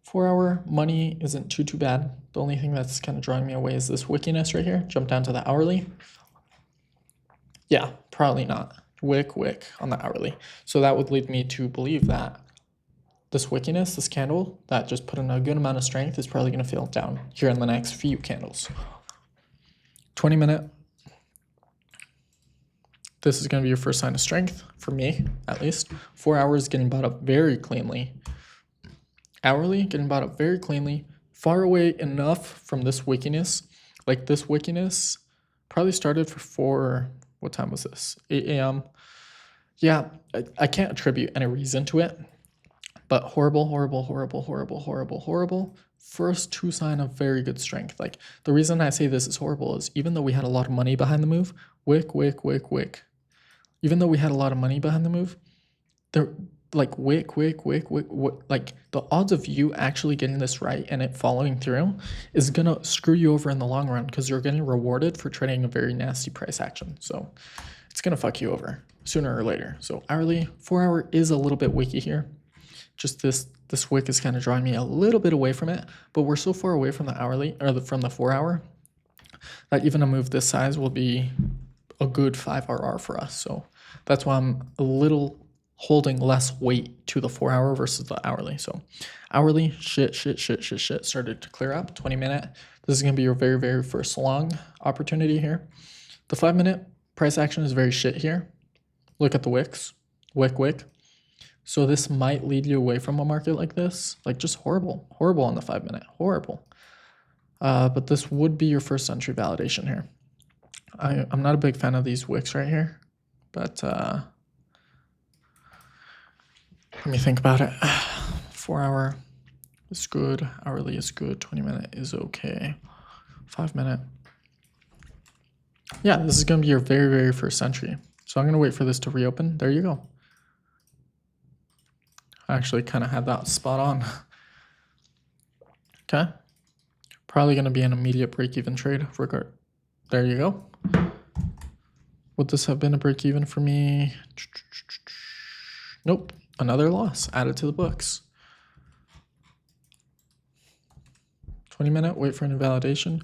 4-hour money isn't too bad. The only thing that's kind of drawing me away is this wickiness right here. Jump down to the hourly. Yeah, probably not. Wick on the hourly. So that would lead me to believe that this wickiness, this candle that just put in a good amount of strength, is probably going to fail down here in the next few candles. 20-minute. This is going to be your first sign of strength, for me, at least. 4 hours getting bought up very cleanly. Hourly getting bought up very cleanly. Far away enough from this wickiness. Like this wickiness probably started for what time was this? 8 a.m. Yeah, I can't attribute any reason to it. But horrible. First two sign of very good strength. Like the reason I say this is horrible is even though we had a lot of money behind the move, wick. Even though we had a lot of money behind the move, like wick, like the odds of you actually getting this right and it following through is gonna screw you over in the long run because you're getting rewarded for trading a very nasty price action. So it's gonna fuck you over sooner or later. So hourly, 4 hour is a little bit wicky here. Just this wick is kind of drawing me a little bit away from it, but we're so far away from the hourly or from the 4 hour that even a move this size will be a good 5 RR for us. So that's why I'm a little holding less weight to the 4 hour versus the hourly. So hourly, shit started to clear up. 20-minute. This is going to be your very, very first long opportunity here. The 5-minute price action is very shit here. Look at the wicks. Wick. So this might lead you away from a market like this. Like just horrible on the 5-minute. Horrible. But this would be your first entry validation here. I'm not a big fan of these wicks right here, but let me think about it. 4 hour is good, hourly is good, 20-minute is okay, 5-minute. Yeah, this is going to be your very, very first entry. So I'm going to wait for this to reopen. There you go. I actually kind of had that spot on. Okay. Probably going to be an immediate break-even trade. There you go. Would this have been a break-even for me? Nope. Another loss added to the books. 20-minute, wait for an invalidation.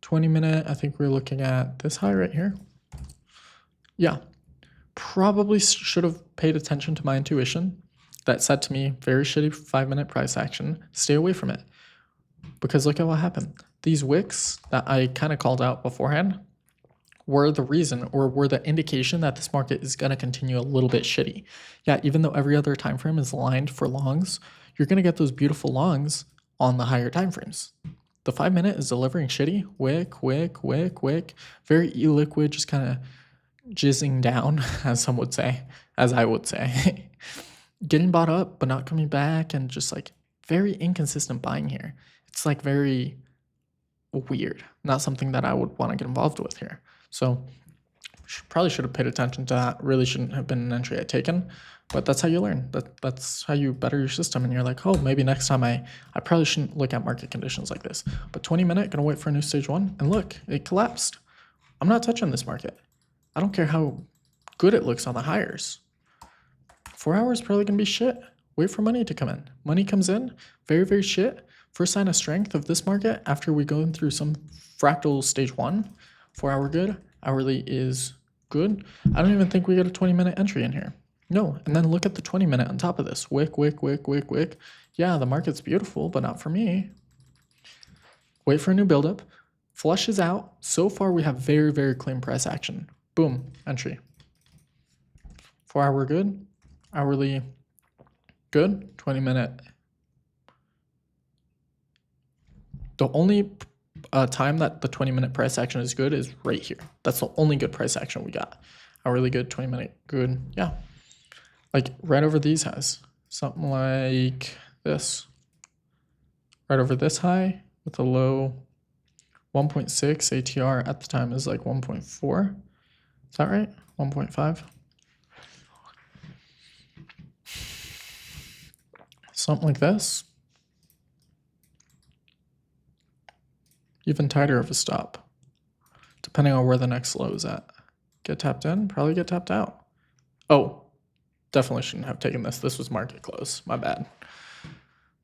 20-minute, I think we're looking at this high right here. Yeah. Probably should have paid attention to my intuition. That said to me, very shitty 5-minute price action. Stay away from it. Because look at what happened. These wicks that I kind of called out beforehand were the reason or were the indication that this market is going to continue a little bit shitty. Yeah, even though every other time frame is aligned for longs, you're going to get those beautiful longs on the higher time frames. The 5-minute is delivering shitty. Wick. Very illiquid, just kind of jizzing down, as some would say, as I would say. Getting bought up, but not coming back, and just like very inconsistent buying here. It's like very weird. Not something that I would want to get involved with here. So probably should have paid attention to that. Really shouldn't have been an entry I'd taken, but that's how you learn. That's how you better your system. And you're like, oh, maybe next time I probably shouldn't look at market conditions like this. But 20-minute, gonna wait for a new stage 1, and look, it collapsed. I'm not touching this market. I don't care how good it looks on the hires. 4 hours probably gonna be shit. Wait for money to come in. Money comes in, very, very shit. First sign of strength of this market after we go through some fractal stage 1. 4 hour good, hourly is good. I don't even think we get a 20-minute entry in here. No, and then look at the 20-minute on top of this. Wick. Yeah, the market's beautiful, but not for me. Wait for a new buildup. Flushes out. So far, we have very, very clean price action. Boom, entry. 4 hour good, hourly good, 20-minute. The only time that the 20-minute price action is good is right here. That's the only good price action we got. Hourly good, 20-minute good, yeah. Like right over these highs, something like this. Right over this high with a low 1.6 ATR at the time is like 1.4. Is that right? 1.5. Something like this. Even tighter of a stop, depending on where the next low is at. Get tapped in, probably get tapped out. Oh, definitely shouldn't have taken this. This was market close, my bad.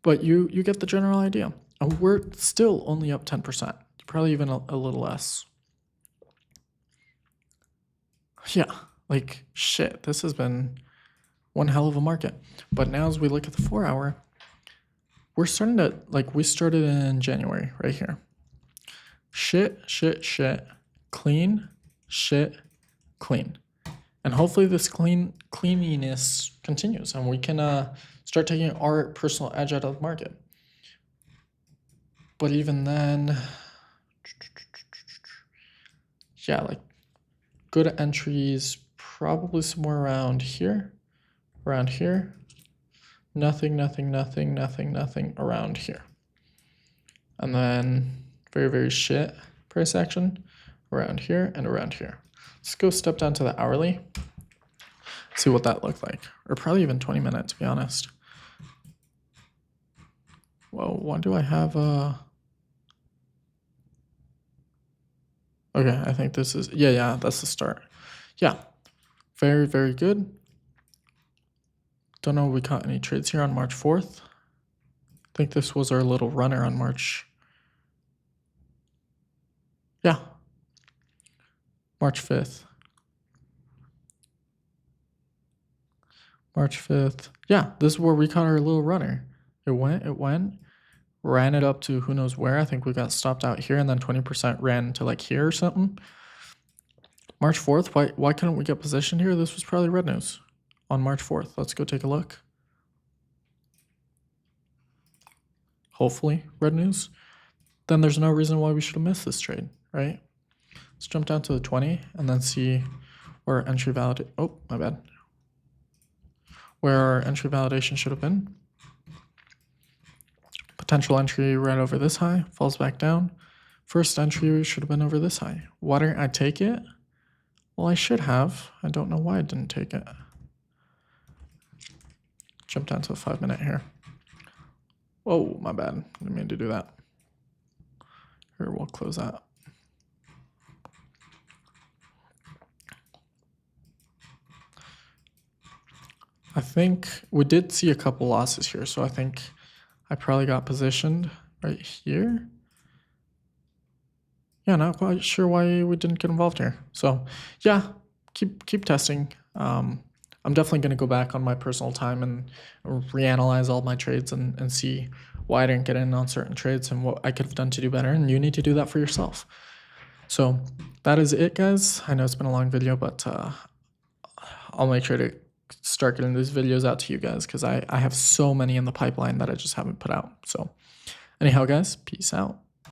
But you get the general idea. And we're still only up 10%, probably even a little less. Yeah, like shit, this has been one hell of a market. But now as we look at the 4 hour, we're starting to, like we started in January right here. Shit, clean, shit, clean. And hopefully this cleanliness continues and we can start taking our personal edge out of the market. But even then, yeah, like good entries, probably somewhere around here, nothing around here. And then very, very shit price action around here and around here. Let's go step down to the hourly. see what that looked like, or probably even 20 minutes, to be honest. Whoa, why do I have a... Okay, I think this is, yeah, that's the start. Yeah, very, very good. Don't know if we caught any trades here on March 4th. I think this was our little runner on March. Yeah, March 5th. March 5th. Yeah, this is where we caught our little runner. It went, ran it up to who knows where. I think we got stopped out here, and then 20% ran to like here or something. March 4th, why couldn't we get positioned here? This was probably red news on March 4th. Let's go take a look. Hopefully red news. Then there's no reason why we should have missed this trade, right? Let's jump down to the 20 and then see where our entry valid. Oh, my bad. Where our entry validation should have been. Potential entry right over this high, falls back down. First entry should have been over this high. Why didn't I take it? Well, I should have. I don't know why I didn't take it. Jump down to the 5 minute here. Whoa, my bad. I didn't mean to do that. Here, we'll close that. I think we did see a couple losses here, so I think I probably got positioned right here. Yeah, not quite sure why we didn't get involved here. So yeah, keep testing. I'm definitely going to go back on my personal time and reanalyze all my trades and see why I didn't get in on certain trades and what I could have done to do better. And you need to do that for yourself. So that is it, guys. I know it's been a long video, but I'll make sure to start getting these videos out to you guys because I have so many in the pipeline that I just haven't put out. So anyhow, guys, peace out.